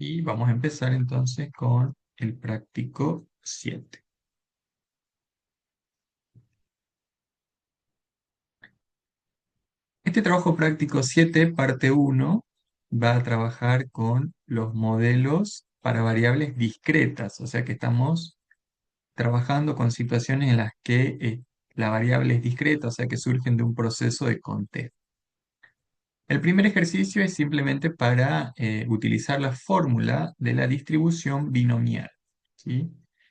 Y vamos a empezar entonces con el práctico 7. Este trabajo práctico 7, parte uno, va a trabajar con los modelos para variables discretas, o sea que estamos trabajando con situaciones en las que la variable es discreta, o sea que surgen de un proceso de conteo. El primer ejercicio es simplemente para utilizar la fórmula de la distribución binomial, ¿sí?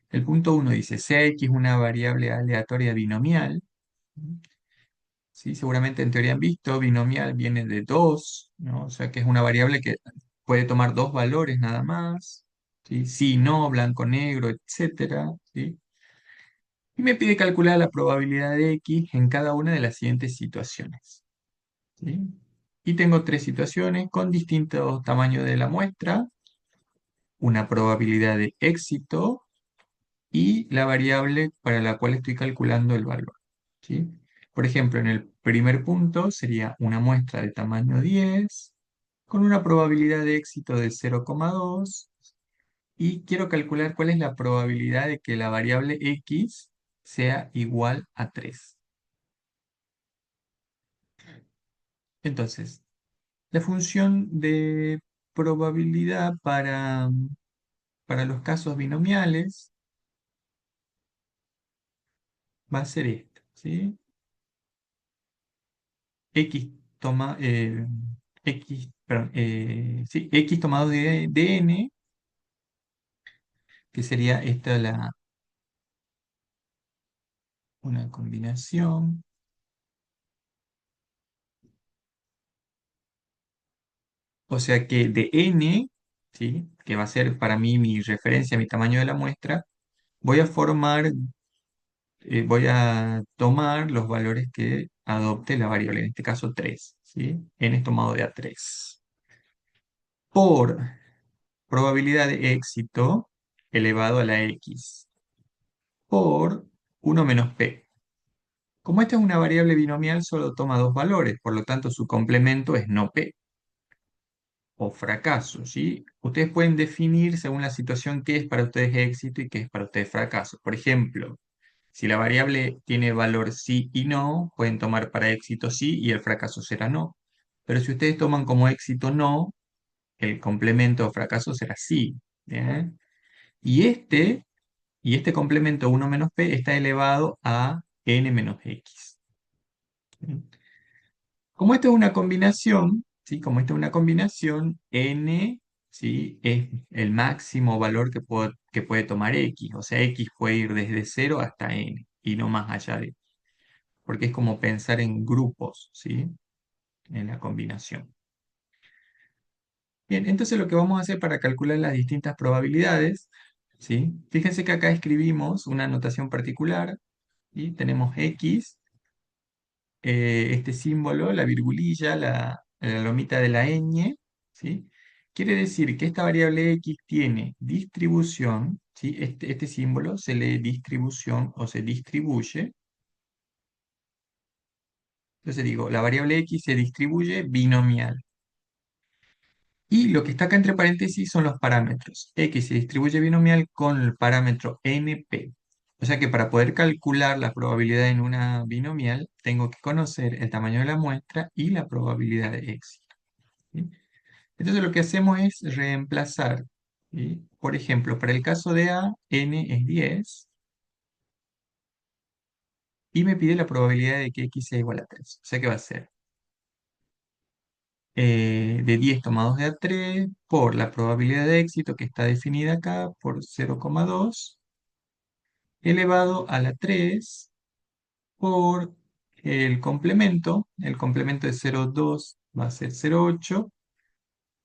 El punto uno dice, sea x una variable aleatoria binomial, ¿sí? Seguramente en teoría han visto, binomial viene de 2, ¿no? O sea que es una variable que puede tomar dos valores nada más, ¿sí? Sí, no, blanco, negro, etcétera, ¿sí? Y me pide calcular la probabilidad de x en cada una de las siguientes situaciones, ¿sí? Y tengo tres situaciones con distintos tamaños de la muestra, una probabilidad de éxito y la variable para la cual estoy calculando el valor, ¿sí? Por ejemplo, en el primer punto sería una muestra de tamaño 10 con una probabilidad de éxito de 0,2 y quiero calcular cuál es la probabilidad de que la variable x sea igual a 3. Entonces, la función de probabilidad para los casos binomiales va a ser esta, ¿sí? X toma, perdón, sí, X tomado de N, que sería esta una combinación. O sea que de N, ¿sí? Que va a ser para mí mi referencia, mi tamaño de la muestra, voy a formar, voy a tomar los valores que adopte la variable, en este caso 3, ¿sí? N es tomado de A3. Por probabilidad de éxito elevado a la X por 1 menos P. Como esta es una variable binomial, solo toma dos valores, por lo tanto su complemento es no P o fracaso, ¿sí? Ustedes pueden definir según la situación qué es para ustedes éxito y qué es para ustedes fracaso. Por ejemplo, si la variable tiene valor sí y no, pueden tomar para éxito sí y el fracaso será no. Pero si ustedes toman como éxito no, el complemento o fracaso será sí. ¿Bien? Y este complemento 1 menos p está elevado a n menos x. ¿Sí? Como esto es una combinación, ¿sí? Como esto es una combinación, n, ¿sí? Es el máximo valor que puede tomar x. O sea, x puede ir desde 0 hasta n y no más allá de. Porque es como pensar en grupos, ¿sí? En la combinación. Bien, entonces lo que vamos a hacer para calcular las distintas probabilidades, ¿sí? Fíjense que acá escribimos una notación particular y tenemos x, este símbolo, la virgulilla, la lomita de la ñ, ¿sí? Quiere decir que esta variable x tiene distribución, ¿sí? Este símbolo se lee distribución o se distribuye. Entonces digo, la variable x se distribuye binomial. Y lo que está acá entre paréntesis son los parámetros. X se distribuye binomial con el parámetro NP. O sea que para poder calcular la probabilidad en una binomial, tengo que conocer el tamaño de la muestra y la probabilidad de éxito, ¿sí? Entonces lo que hacemos es reemplazar, ¿sí? Por ejemplo, para el caso de A, N es 10 y me pide la probabilidad de que X sea igual a 3. O sea que va a ser de 10 tomados de A3 por la probabilidad de éxito que está definida acá por 0,2 elevado a la 3 por el complemento de 0,2 va a ser 0,8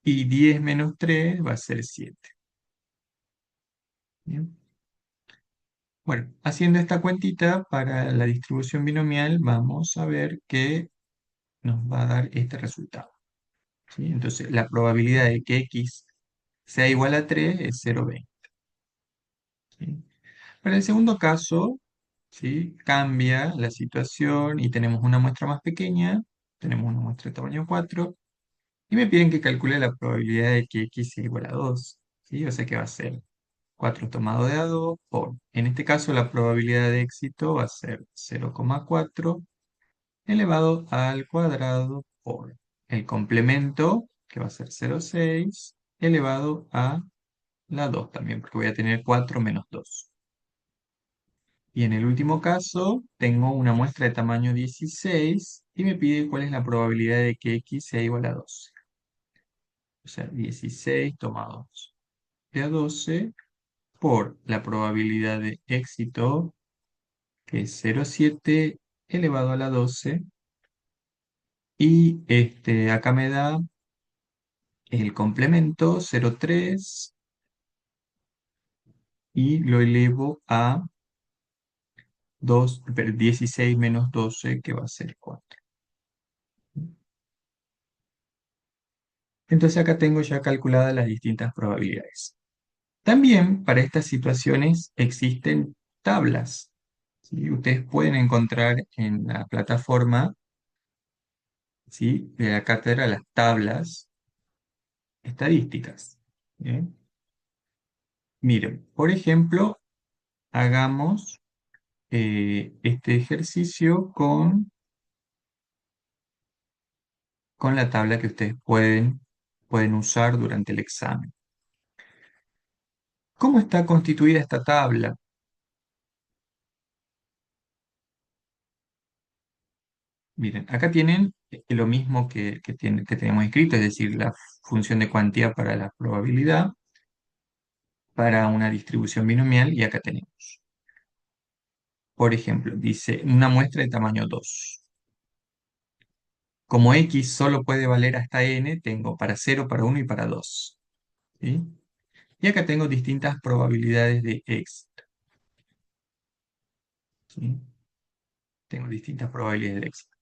y 10 menos 3 va a ser 7. Bien. Bueno, haciendo esta cuentita para la distribución binomial, vamos a ver que nos va a dar este resultado, ¿sí? Entonces, la probabilidad de que x sea igual a 3 es 0,20. ¿Sí? Para el segundo caso, ¿sí? Cambia la situación y tenemos una muestra más pequeña, tenemos una muestra de tamaño 4, Y me piden que calcule la probabilidad de que x sea igual a 2. ¿Sí? O sea que va a ser 4 tomado de a 2 por, en este caso la probabilidad de éxito va a ser 0,4 elevado al cuadrado por el complemento, que va a ser 0,6 elevado a la 2 también, porque voy a tener 4 menos 2. Y en el último caso, tengo una muestra de tamaño 16 y me pide cuál es la probabilidad de que x sea igual a 12. O sea, 16 tomado de a 12 por la probabilidad de éxito, que es 0,7 elevado a la 12. Y acá me da el complemento 0,3 y lo elevo a 16 menos 12, que va a ser 4. Entonces acá tengo ya calculadas las distintas probabilidades. También para estas situaciones existen tablas. ¿Sí? Ustedes pueden encontrar en la plataforma, ¿sí?, de la cátedra las tablas estadísticas. ¿Bien? Miren, por ejemplo, hagamos este ejercicio con la tabla que ustedes pueden usar durante el examen. ¿Cómo está constituida esta tabla? Miren, acá tienen lo mismo que tenemos escrito, es decir, la función de cuantía para la probabilidad, para una distribución binomial, y acá tenemos. Por ejemplo, dice una muestra de tamaño 2. Como x solo puede valer hasta n, tengo para 0, para 1 y para 2. ¿Sí? Y acá tengo distintas probabilidades de éxito. ¿Sí? Tengo distintas probabilidades de éxito.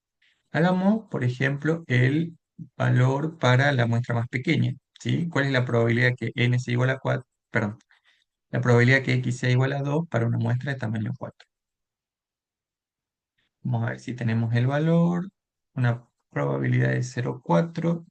Hagamos, por ejemplo, el valor para la muestra más pequeña. ¿Sí? ¿Cuál es la probabilidad que n sea igual a 4? Perdón, la probabilidad que x sea igual a 2 para una muestra de tamaño 4. Vamos a ver si tenemos el valor. Una probabilidad de 0,4.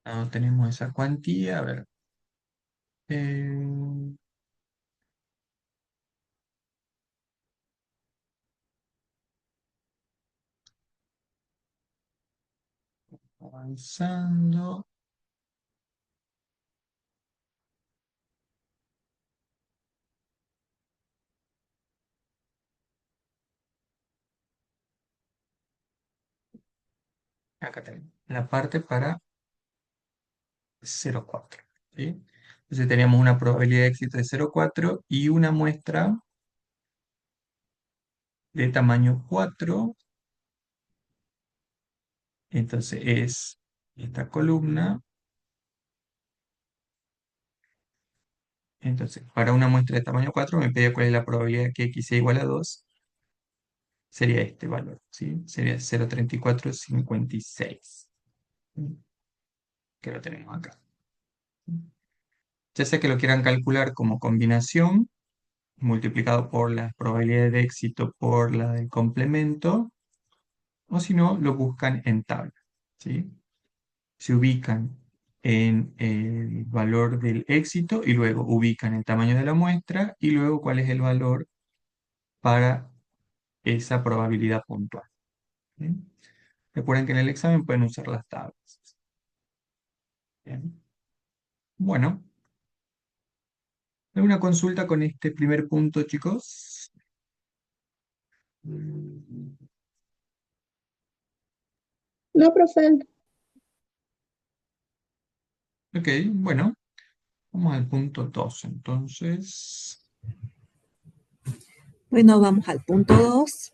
No tenemos esa cuantía. A ver. eh, avanzando. Acá tenemos la parte para 0,4. ¿Sí? Entonces teníamos una probabilidad de éxito de 0,4 y una muestra de tamaño 4. Entonces es esta columna. Entonces, para una muestra de tamaño 4 me pedía cuál es la probabilidad que x sea igual a 2. Sería este valor, ¿sí? Sería 0,3456, ¿sí? Que lo tenemos acá. Ya sea que lo quieran calcular como combinación, multiplicado por las probabilidades de éxito por la del complemento, o si no, lo buscan en tabla, ¿sí? Se ubican en el valor del éxito y luego ubican el tamaño de la muestra y luego cuál es el valor para esa probabilidad puntual. ¿Sí? Recuerden que en el examen pueden usar las tablas. Bien. Bueno, ¿alguna consulta con este primer punto, chicos? No, profe. Ok, bueno, vamos al punto 2 entonces. Bueno, vamos al punto 2.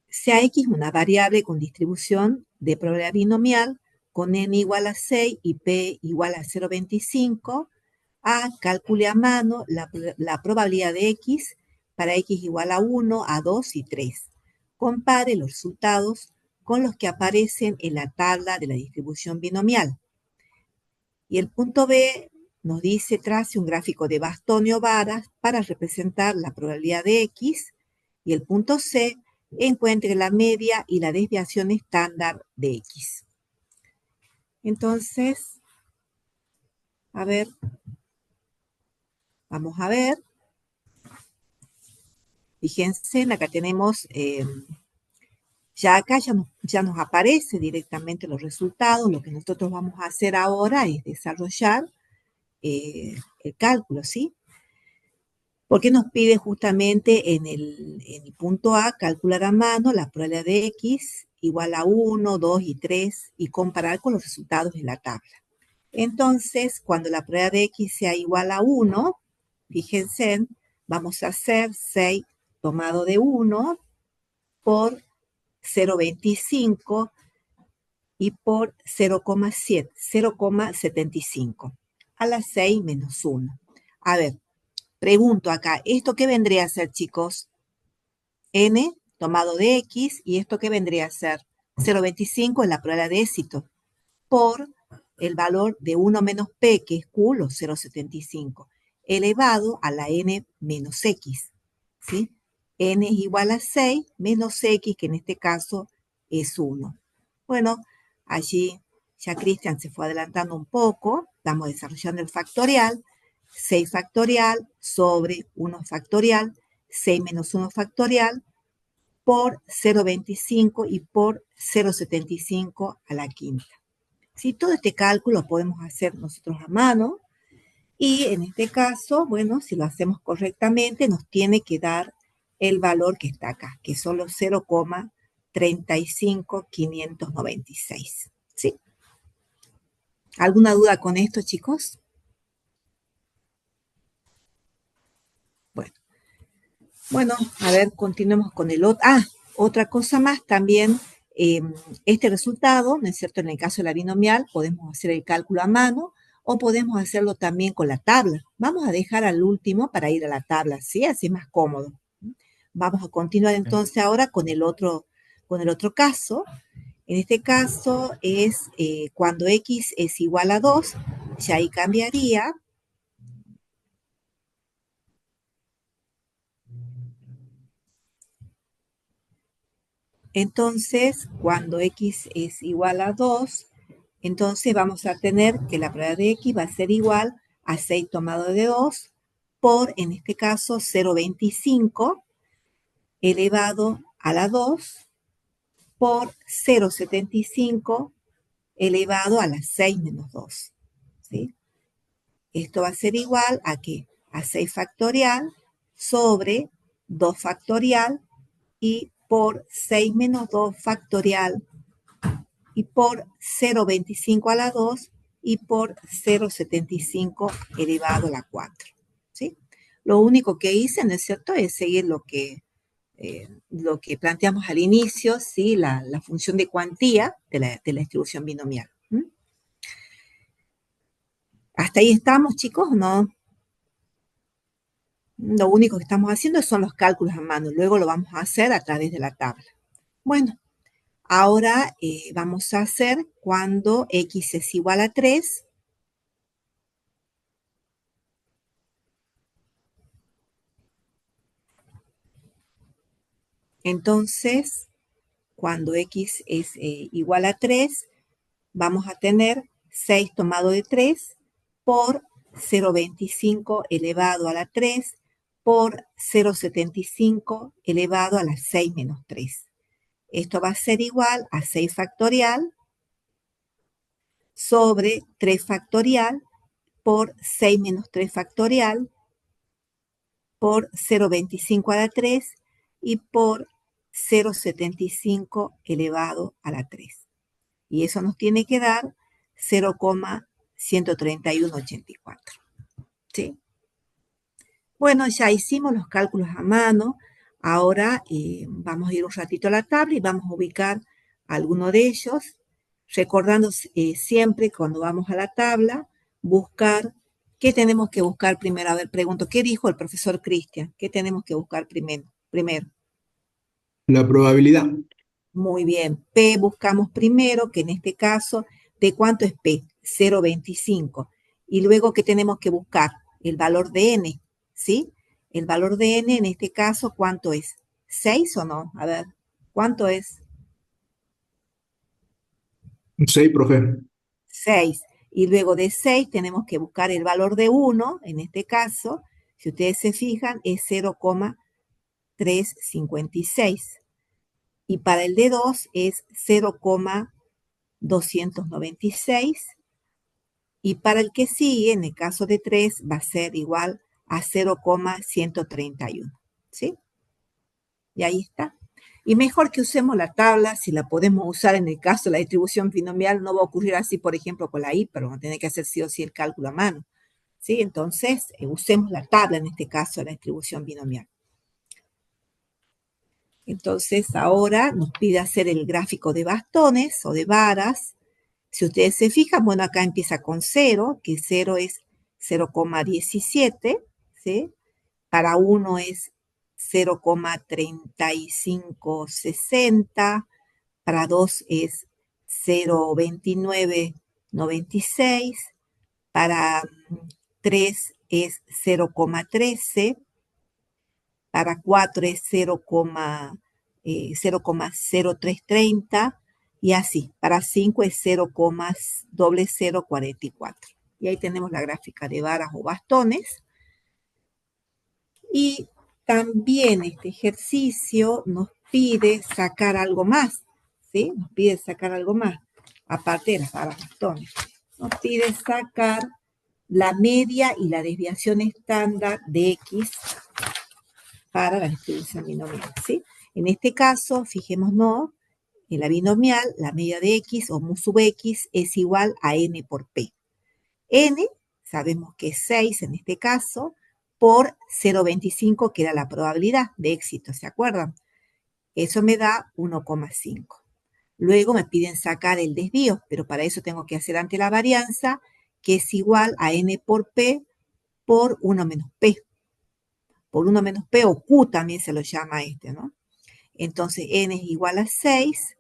Sea X una variable con distribución de probabilidad binomial con n igual a 6 y p igual a 0,25. A, calcule a mano la probabilidad de X para X igual a 1, a 2 y 3. Compare los resultados con los que aparecen en la tabla de la distribución binomial. Y el punto B nos dice trace un gráfico de bastón o varas para representar la probabilidad de X. Y el punto C encuentre la media y la desviación estándar de X. Entonces, a ver, vamos a ver. Fíjense, acá tenemos, ya nos aparece directamente los resultados. Lo que nosotros vamos a hacer ahora es desarrollar el cálculo, ¿sí? Porque nos pide justamente en el punto A calcular a mano la probabilidad de X igual a 1, 2 y 3 y comparar con los resultados de la tabla. Entonces, cuando la probabilidad de X sea igual a 1, fíjense, vamos a hacer 6 tomado de 1 por 0,25 y por 0,75 a la 6 menos 1. A ver, pregunto acá, ¿esto qué vendría a ser, chicos? N tomado de X, y ¿esto qué vendría a ser? 0,25 es la probabilidad de éxito, por el valor de 1 menos P, que es Q, los 0,75, elevado a la N menos X, ¿sí? N es igual a 6 menos X, que en este caso es 1. Bueno, allí ya Cristian se fue adelantando un poco, estamos desarrollando el factorial, 6 factorial sobre 1 factorial, 6 menos 1 factorial, por 0,25 y por 0,75 a la quinta. ¿Sí? Todo este cálculo lo podemos hacer nosotros a mano, y en este caso, bueno, si lo hacemos correctamente, nos tiene que dar el valor que está acá, que son los 0,35596. ¿Sí? ¿Alguna duda con esto, chicos? Bueno, a ver, continuemos con el otro. Otra cosa más también, este resultado, ¿no es cierto? En el caso de la binomial, podemos hacer el cálculo a mano o podemos hacerlo también con la tabla. Vamos a dejar al último para ir a la tabla, ¿sí? Así es más cómodo. Vamos a continuar entonces ahora con el otro caso. En este caso es cuando X es igual a 2, ya ahí cambiaría. Entonces, cuando X es igual a 2, entonces vamos a tener que la probabilidad de X va a ser igual a 6 tomado de 2 por, en este caso, 0,25 elevado a la 2 por 0,75 elevado a la 6 menos 2. ¿Sí? Esto va a ser igual a ¿qué? A 6 factorial sobre 2 factorial y por 6 menos 2 factorial y por 0,25 a la 2 y por 0,75 elevado a la 4. ¿Sí? Lo único que hice, ¿no es cierto?, es seguir lo que planteamos al inicio, ¿sí? La función de cuantía de la distribución binomial. ¿Mm? ¿Hasta ahí estamos, chicos? ¿No? Lo único que estamos haciendo son los cálculos a mano, luego lo vamos a hacer a través de la tabla. Bueno, ahora vamos a hacer cuando X es igual a 3. Entonces, cuando X es igual a 3, vamos a tener 6 tomado de 3 por 0,25 elevado a la 3 por 0,75 elevado a la 6 menos 3. Esto va a ser igual a 6 factorial sobre 3 factorial por 6 menos 3 factorial por 0,25 a la 3 y por 0,75 elevado a la 3. Y eso nos tiene que dar 0,13184. ¿Sí? Bueno, ya hicimos los cálculos a mano. Ahora vamos a ir un ratito a la tabla y vamos a ubicar alguno de ellos, recordando siempre cuando vamos a la tabla, buscar, ¿qué tenemos que buscar primero? A ver, pregunto, ¿qué dijo el profesor Cristian? ¿Qué tenemos que buscar primero? La probabilidad. Muy bien. P buscamos primero, que en este caso, ¿de cuánto es P? 0,25. Y luego, ¿qué tenemos que buscar? El valor de N, ¿sí? El valor de N en este caso, ¿cuánto es? ¿6 o no? A ver, ¿cuánto es? 6, profe. 6. Y luego de 6 tenemos que buscar el valor de 1, en este caso, si ustedes se fijan, es 0,356. Y para el de 2 es 0,296. Y para el que sigue, en el caso de 3, va a ser igual a 0,131. ¿Sí? Y ahí está. Y mejor que usemos la tabla, si la podemos usar en el caso de la distribución binomial, no va a ocurrir así, por ejemplo, con la I, pero vamos a tener que hacer sí o sí el cálculo a mano. ¿Sí? Entonces, usemos la tabla en este caso de la distribución binomial. Entonces, ahora nos pide hacer el gráfico de bastones o de varas. Si ustedes se fijan, bueno, acá empieza con 0, que 0 es 0,17, ¿sí? Para 1 es 0,3560, para 2 es 0,2996, para 3 es 0,13, para 4 es 0,0330 y así. Para 5 es 0,0044. Y ahí tenemos la gráfica de varas o bastones. Y también este ejercicio nos pide sacar algo más, ¿sí? Nos pide sacar algo más, aparte de las varas bastones. Nos pide sacar la media y la desviación estándar de X para la distribución binomial, ¿sí? En este caso, fijémonos, en la binomial, la media de X o mu sub X es igual a N por P. N, sabemos que es 6 en este caso, por 0,25, que era la probabilidad de éxito, ¿se acuerdan? Eso me da 1,5. Luego me piden sacar el desvío, pero para eso tengo que hacer ante la varianza, que es igual a N por P por 1 menos P. Por 1 menos P o Q también se lo llama este, ¿no? Entonces N es igual a 6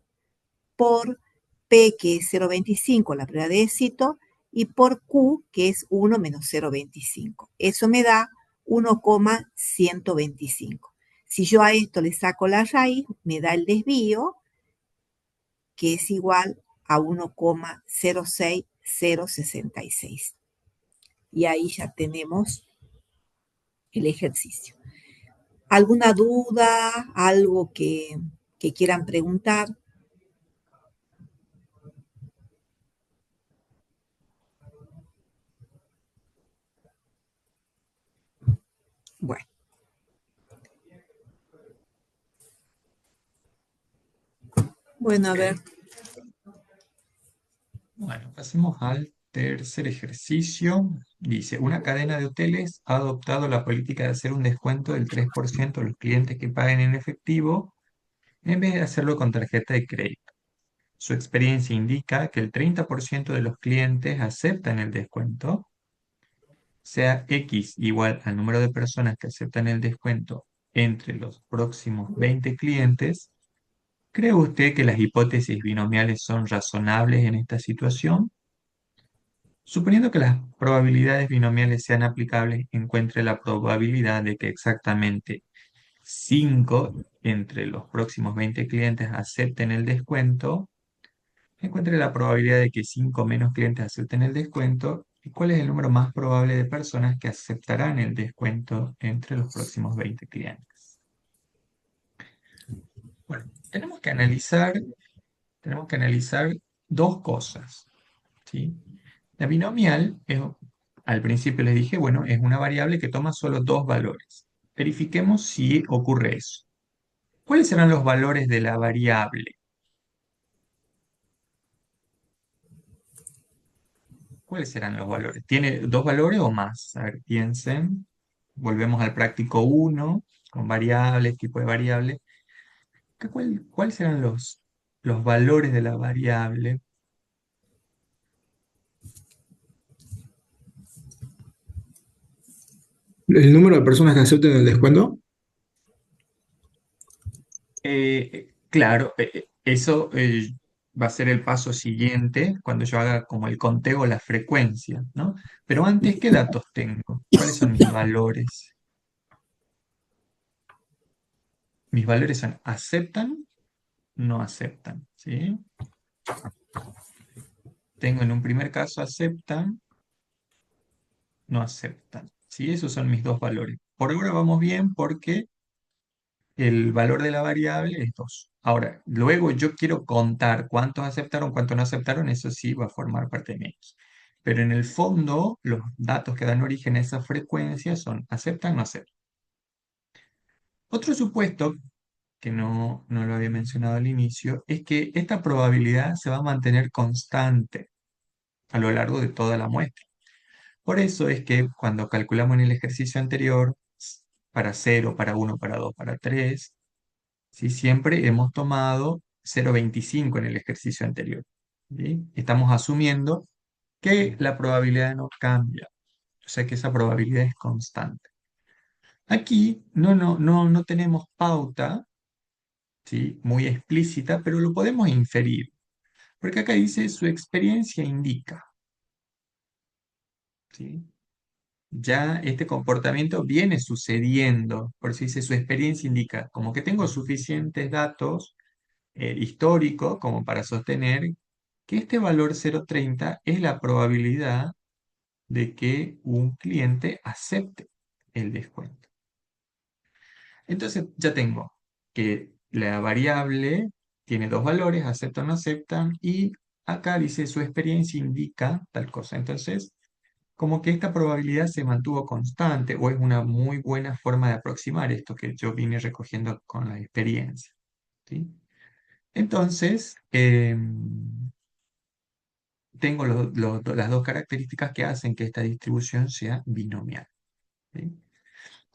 por P, que es 0,25, la prueba de éxito, y por Q, que es 1 menos 0,25. Eso me da 1,125. Si yo a esto le saco la raíz, me da el desvío, que es igual a 1,06066. Y ahí ya tenemos el ejercicio. ¿Alguna duda? ¿Algo que quieran preguntar? Bueno, bueno, a ver. Bueno, pasemos al tercer ejercicio. Dice, una cadena de hoteles ha adoptado la política de hacer un descuento del 3% a los clientes que paguen en efectivo en vez de hacerlo con tarjeta de crédito. Su experiencia indica que el 30% de los clientes aceptan el descuento, sea X igual al número de personas que aceptan el descuento entre los próximos 20 clientes. ¿Cree usted que las hipótesis binomiales son razonables en esta situación? Suponiendo que las probabilidades binomiales sean aplicables, encuentre la probabilidad de que exactamente 5 entre los próximos 20 clientes acepten el descuento. Encuentre la probabilidad de que 5 menos clientes acepten el descuento y cuál es el número más probable de personas que aceptarán el descuento entre los próximos 20 clientes. Bueno, tenemos que analizar dos cosas, ¿sí? La binomial, al principio les dije, bueno, es una variable que toma solo dos valores. Verifiquemos si ocurre eso. ¿Cuáles serán los valores de la variable? ¿Cuáles serán los valores? ¿Tiene dos valores o más? A ver, piensen. Volvemos al práctico uno con variables, tipo de variable. ¿Cuáles serán los valores de la variable? ¿El número de personas que acepten el descuento? Claro, Eso va a ser el paso siguiente cuando yo haga como el conteo, la frecuencia, ¿no? Pero antes, ¿qué datos tengo? ¿Cuáles son mis valores? Mis valores son aceptan, no aceptan, ¿sí? Tengo en un primer caso aceptan, no aceptan, ¿sí? Esos son mis dos valores. Por ahora vamos bien porque el valor de la variable es 2. Ahora, luego yo quiero contar cuántos aceptaron, cuántos no aceptaron, eso sí va a formar parte de mi X. Pero en el fondo, los datos que dan origen a esa frecuencia son aceptan, no aceptan. Otro supuesto, que no lo había mencionado al inicio, es que esta probabilidad se va a mantener constante a lo largo de toda la muestra. Por eso es que cuando calculamos en el ejercicio anterior, para 0, para 1, para 2, para 3, ¿sí? Siempre hemos tomado 0,25 en el ejercicio anterior. ¿Sí? Estamos asumiendo que la probabilidad no cambia, o sea que esa probabilidad es constante. Aquí no tenemos pauta, ¿sí? Muy explícita, pero lo podemos inferir, porque acá dice su experiencia indica. ¿Sí? Ya este comportamiento viene sucediendo, por eso dice su experiencia indica, como que tengo suficientes datos histórico como para sostener que este valor 0,30 es la probabilidad de que un cliente acepte el descuento. Entonces ya tengo que la variable tiene dos valores, aceptan o no aceptan, y acá dice su experiencia indica tal cosa. Entonces, como que esta probabilidad se mantuvo constante o es una muy buena forma de aproximar esto que yo vine recogiendo con la experiencia. ¿Sí? Entonces, tengo las dos características que hacen que esta distribución sea binomial. ¿Sí?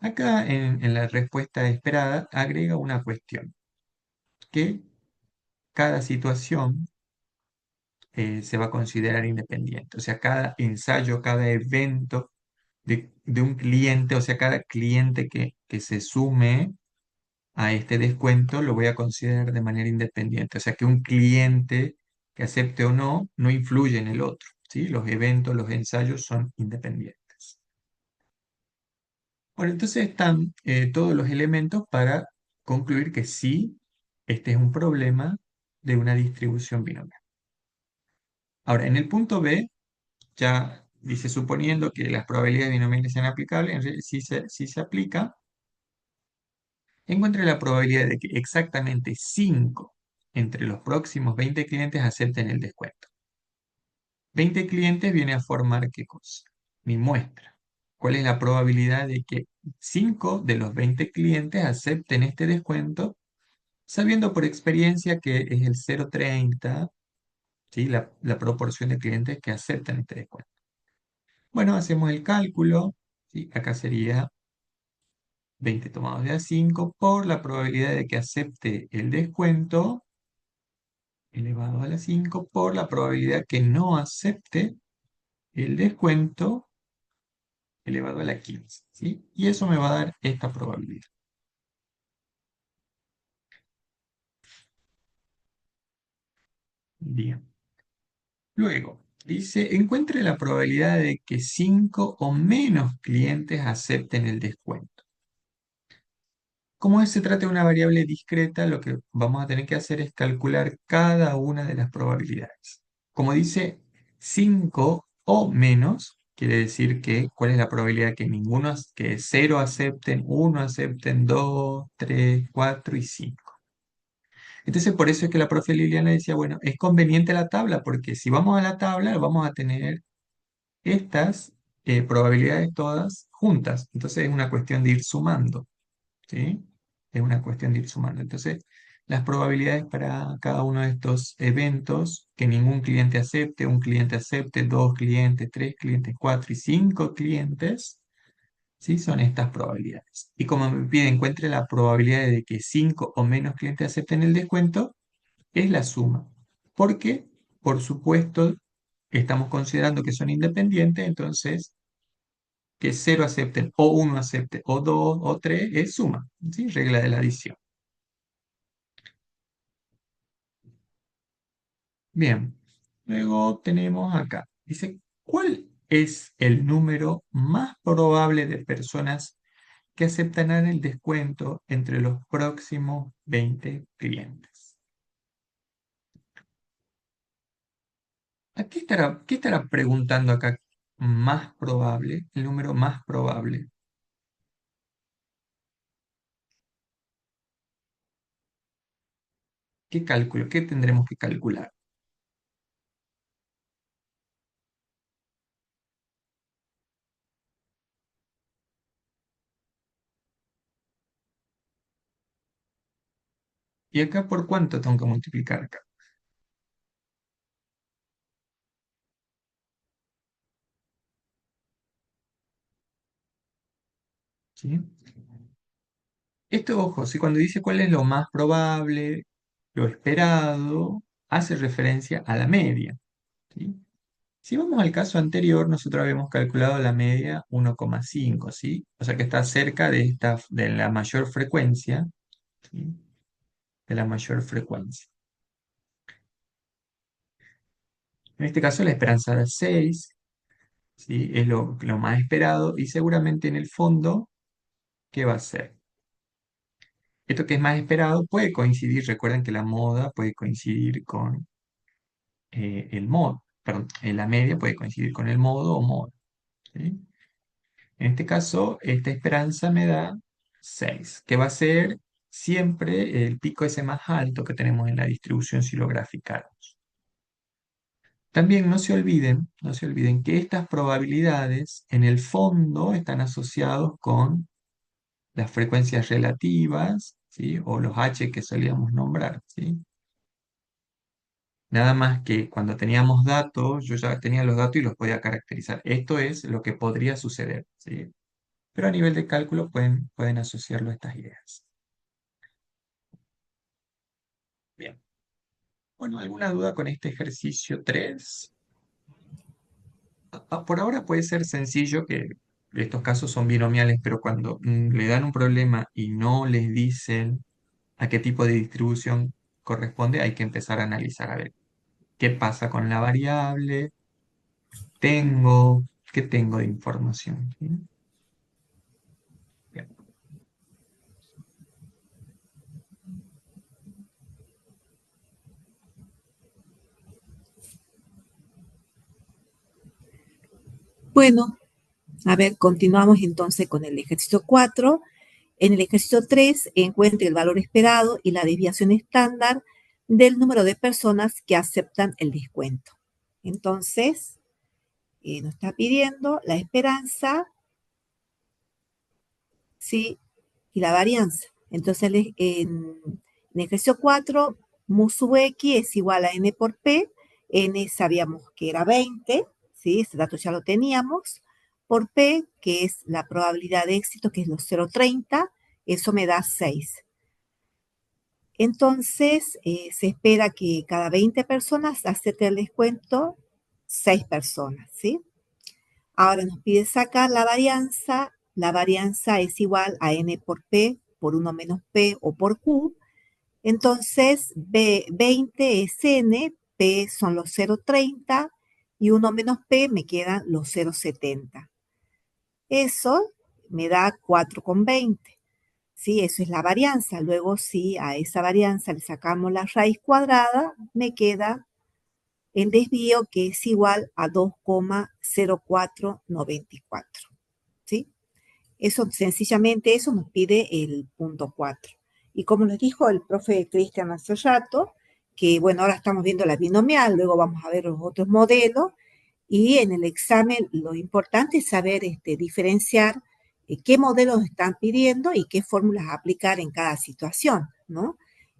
Acá en la respuesta esperada agrega una cuestión, que cada situación se va a considerar independiente. O sea, cada ensayo, cada evento de un cliente, o sea, cada cliente que se sume a este descuento lo voy a considerar de manera independiente. O sea que un cliente que acepte o no no influye en el otro, ¿sí? Los eventos, los ensayos son independientes. Bueno, entonces están todos los elementos para concluir que sí, este es un problema de una distribución binomial. Ahora, en el punto B, ya dice, suponiendo que las probabilidades binomiales sean aplicables, en realidad sí se aplica. Encuentre la probabilidad de que exactamente 5 entre los próximos 20 clientes acepten el descuento. 20 clientes viene a formar ¿qué cosa? Mi muestra. ¿Cuál es la probabilidad de que 5 de los 20 clientes acepten este descuento, sabiendo por experiencia que es el 0,30, ¿sí? La proporción de clientes que aceptan este descuento? Bueno, hacemos el cálculo, ¿sí? Acá sería 20 tomados de a 5 por la probabilidad de que acepte el descuento elevado a la 5 por la probabilidad que no acepte el descuento elevado a la 15, ¿sí? Y eso me va a dar esta probabilidad. Bien. Luego, dice, encuentre la probabilidad de que 5 o menos clientes acepten el descuento. Como se trata de una variable discreta, lo que vamos a tener que hacer es calcular cada una de las probabilidades. Como dice 5 o menos, quiere decir que cuál es la probabilidad que ninguno, que 0 acepten, 1 acepten, 2, 3, 4 y 5. Entonces por eso es que la profe Liliana decía, bueno, es conveniente la tabla, porque si vamos a la tabla vamos a tener estas probabilidades todas juntas. Entonces es una cuestión de ir sumando. ¿Sí? Es una cuestión de ir sumando. Entonces, las probabilidades para cada uno de estos eventos, que ningún cliente acepte, un cliente acepte, dos clientes, tres clientes, cuatro y cinco clientes, ¿sí? Son estas probabilidades. Y como me pide encuentre la probabilidad de que cinco o menos clientes acepten el descuento, es la suma. Porque, por supuesto, estamos considerando que son independientes, entonces que 0 acepten, o uno acepte, o 2 o 3 es suma, ¿sí? Regla de la adición. Bien, luego tenemos acá. Dice, ¿cuál es el número más probable de personas que aceptarán el descuento entre los próximos 20 clientes? Qué estará preguntando acá? Más probable, el número más probable. ¿Qué cálculo? ¿Qué tendremos que calcular? ¿Y acá por cuánto tengo que multiplicar acá? ¿Sí? Esto, ojo, si cuando dice cuál es lo más probable, lo esperado, hace referencia a la media. ¿Sí? Si vamos al caso anterior, nosotros habíamos calculado la media 1,5, ¿sí? O sea que está cerca de la mayor frecuencia, ¿sí? De la mayor frecuencia. En este caso la esperanza era 6, ¿sí? Es lo más esperado y seguramente en el fondo, ¿qué va a ser? Esto que es más esperado puede coincidir, recuerden que la moda puede coincidir con el modo, perdón, la media puede coincidir con el modo o modo, ¿sí? En este caso, esta esperanza me da 6, que va a ser siempre el pico ese más alto que tenemos en la distribución si lo graficamos. También no se olviden que estas probabilidades en el fondo están asociados con las frecuencias relativas, ¿sí? O los H que solíamos nombrar, ¿sí? Nada más que cuando teníamos datos, yo ya tenía los datos y los podía caracterizar. Esto es lo que podría suceder, ¿sí? Pero a nivel de cálculo pueden asociarlo a estas ideas. Bien. Bueno, ¿alguna duda con este ejercicio 3? Por ahora puede ser sencillo, que estos casos son binomiales, pero cuando le dan un problema y no les dicen a qué tipo de distribución corresponde, hay que empezar a analizar a ver qué pasa con la variable, qué tengo de información. ¿Sí? Bien. Bueno, a ver, continuamos entonces con el ejercicio 4. En el ejercicio 3, encuentre el valor esperado y la desviación estándar del número de personas que aceptan el descuento. Entonces, nos está pidiendo la esperanza, ¿sí? Y la varianza. Entonces, en el ejercicio 4, mu sub x es igual a n por p. N sabíamos que era 20, ¿sí? Ese dato ya lo teníamos. Por p, que es la probabilidad de éxito, que es los 0,30, eso me da 6. Entonces, se espera que cada 20 personas acepte el descuento 6 personas, ¿sí? Ahora nos pide sacar la varianza. La varianza es igual a n por p por 1 menos p o por q. Entonces, 20 es n, p son los 0,30 y 1 menos p me quedan los 0,70. Eso me da 4,20. Sí, eso es la varianza. Luego, si a esa varianza le sacamos la raíz cuadrada, me queda el desvío, que es igual a 2,0494. ¿Sí? Eso, sencillamente, eso nos pide el punto 4. Y como nos dijo el profe Cristian hace rato, que bueno, ahora estamos viendo la binomial, luego vamos a ver los otros modelos, y en el examen lo importante es saber diferenciar qué modelos están pidiendo y qué fórmulas aplicar en cada situación, ¿no?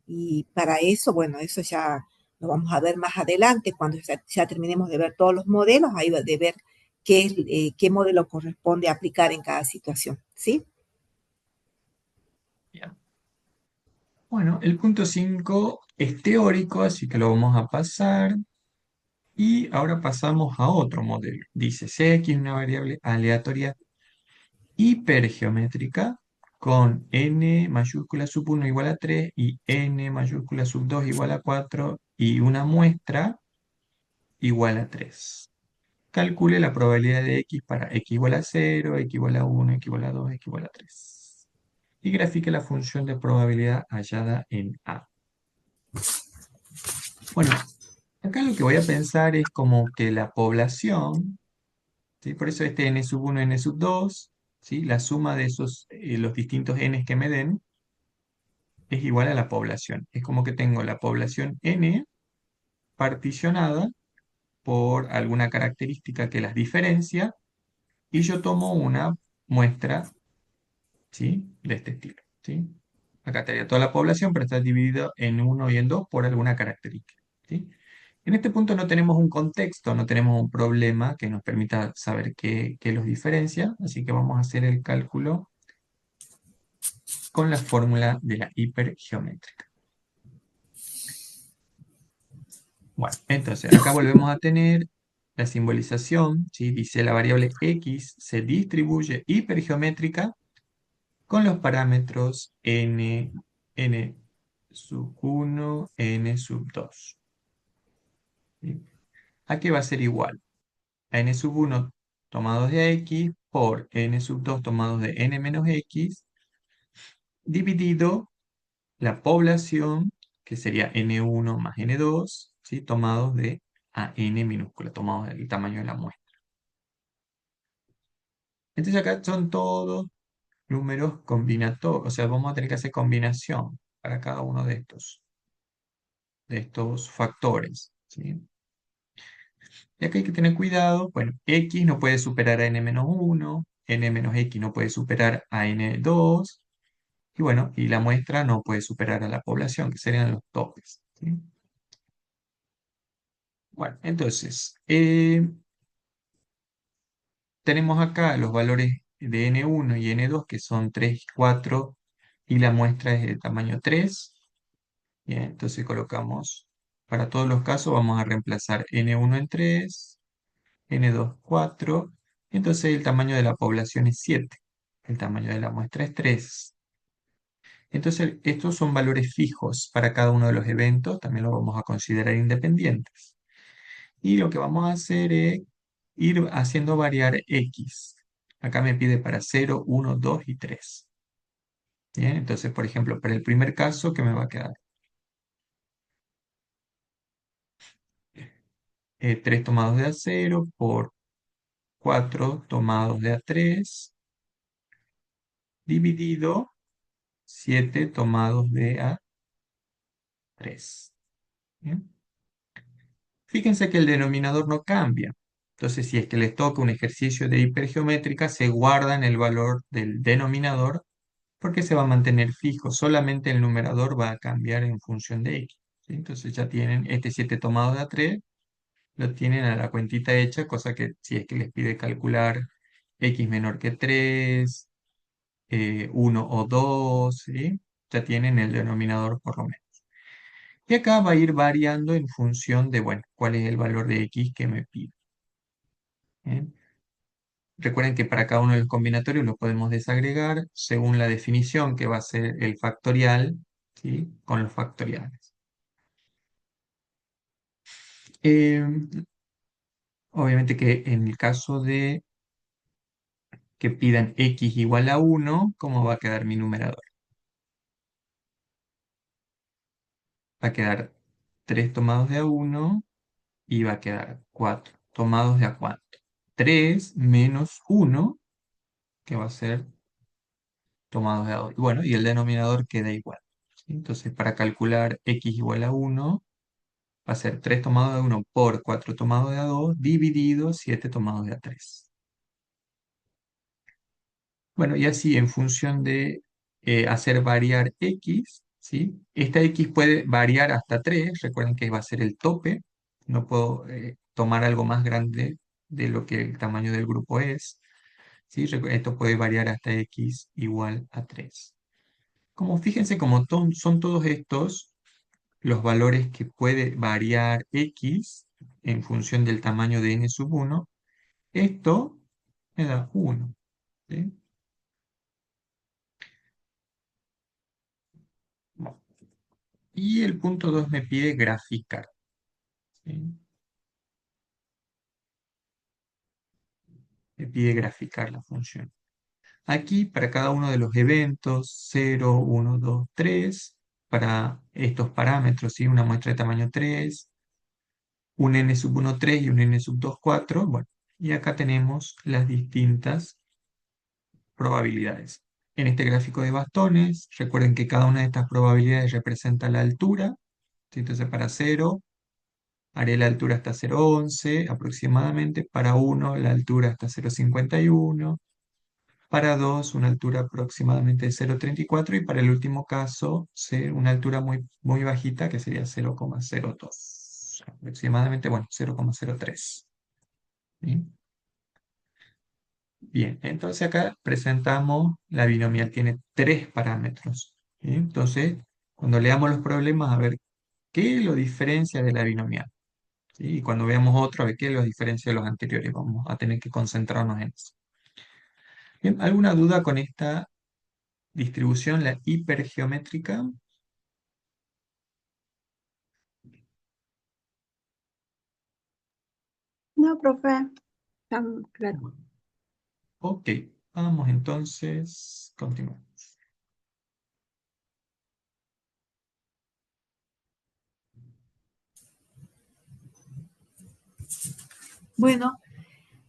Y para eso, bueno, eso ya lo vamos a ver más adelante, cuando ya terminemos de ver todos los modelos, ahí va de ver qué modelo corresponde aplicar en cada situación, ¿sí? Bien. Bueno, el punto 5 es teórico, así que lo vamos a pasar. Y ahora pasamos a otro modelo. Dice Cx es una variable aleatoria hipergeométrica con n mayúscula sub 1 igual a 3 y n mayúscula sub 2 igual a 4 y una muestra igual a 3. Calcule la probabilidad de x para x igual a 0, x igual a 1, x igual a 2, x igual a 3. Y grafique la función de probabilidad hallada en A. Bueno, acá lo que voy a pensar es como que la población, ¿sí? Por eso este n sub 1, n sub 2, ¿sí? La suma de esos, los distintos n's que me den, es igual a la población. Es como que tengo la población n particionada por alguna característica que las diferencia, y yo tomo una muestra, ¿sí? De este estilo, ¿sí? Acá estaría toda la población, pero está dividido en uno y en 2 por alguna característica, ¿sí? En este punto no tenemos un contexto, no tenemos un problema que nos permita saber qué los diferencia, así que vamos a hacer el cálculo con la fórmula de la hipergeométrica. Bueno, entonces acá volvemos a tener la simbolización, ¿sí? Dice la variable x se distribuye hipergeométrica con los parámetros n sub 1, n sub 2. ¿Sí? ¿A qué va a ser igual? A n sub 1 tomados de x por n sub 2 tomados de n menos x, dividido la población, que sería n1 más n2, ¿sí? Tomados de a n minúscula, tomados del tamaño de la muestra. Entonces acá son todos números combinatorios, o sea, vamos a tener que hacer combinación para cada uno de estos factores, ¿sí? Y acá hay que tener cuidado, bueno, x no puede superar a n-1, n-x no puede superar a n2, y bueno, y la muestra no puede superar a la población, que serían los topes, ¿sí? Bueno, entonces, tenemos acá los valores de n1 y n2, que son 3 y 4, y la muestra es de tamaño 3. Bien, entonces colocamos, para todos los casos vamos a reemplazar n1 en 3, n2 4, entonces el tamaño de la población es 7, el tamaño de la muestra es 3. Entonces estos son valores fijos para cada uno de los eventos, también los vamos a considerar independientes. Y lo que vamos a hacer es ir haciendo variar x. Acá me pide para 0, 1, 2 y 3. Bien, entonces por ejemplo, para el primer caso, ¿qué me va a quedar? 3 tomados de A0 por 4 tomados de A3 dividido 7 tomados de A3. ¿Bien? Fíjense que el denominador no cambia. Entonces, si es que les toca un ejercicio de hipergeométrica, se guarda en el valor del denominador porque se va a mantener fijo. Solamente el numerador va a cambiar en función de x, ¿sí? Entonces ya tienen este 7 tomado de A3, lo tienen a la cuentita hecha, cosa que si es que les pide calcular x menor que 3, 1 o 2, ¿sí? Ya tienen el denominador por lo menos. Y acá va a ir variando en función de, bueno, cuál es el valor de x que me pide. ¿Bien? Recuerden que para cada uno de los combinatorios lo podemos desagregar según la definición que va a ser el factorial, ¿sí? Con los factoriales. Eh, Obviamente que en el caso de que pidan x igual a 1, ¿cómo va a quedar mi numerador? Va a quedar 3 tomados de A1 y va a quedar 4 tomados de A4. 3 menos 1, que va a ser tomados de A2. Y bueno, y el denominador queda igual, ¿sí? Entonces, para calcular x igual a 1, va a ser 3 tomados de 1 por 4 tomados de A2 dividido 7 tomados de A3. Bueno, y así en función de hacer variar x, ¿sí? Esta x puede variar hasta 3, recuerden que va a ser el tope, no puedo tomar algo más grande de lo que el tamaño del grupo es, ¿sí? Esto puede variar hasta x igual a 3. Como fíjense, como son todos estos los valores que puede variar x en función del tamaño de n sub 1, esto me da 1, ¿sí? Bueno, y el punto 2 me pide graficar, ¿sí? Me pide graficar la función. Aquí, para cada uno de los eventos, 0, 1, 2, 3, para estos parámetros, ¿sí? Una muestra de tamaño 3, un n sub 1, 3 y un n sub 2, 4. Bueno, y acá tenemos las distintas probabilidades. En este gráfico de bastones, recuerden que cada una de estas probabilidades representa la altura, ¿sí? Entonces, para 0, haré la altura hasta 0,11 aproximadamente. Para 1, la altura hasta 0,51. Para 2, una altura aproximadamente de 0,34. Y para el último caso, una altura muy, muy bajita que sería 0,02. Aproximadamente, bueno, 0,03. ¿Sí? Bien, entonces acá presentamos la binomial. Tiene tres parámetros. ¿Sí? Entonces, cuando leamos los problemas, a ver qué lo diferencia de la binomial. ¿Sí? Y cuando veamos otro, a ver qué lo diferencia de los anteriores. Vamos a tener que concentrarnos en eso. Bien, ¿alguna duda con esta distribución, la hipergeométrica? No, profe, tan claro. Bueno, ok, vamos entonces, continuamos. Bueno,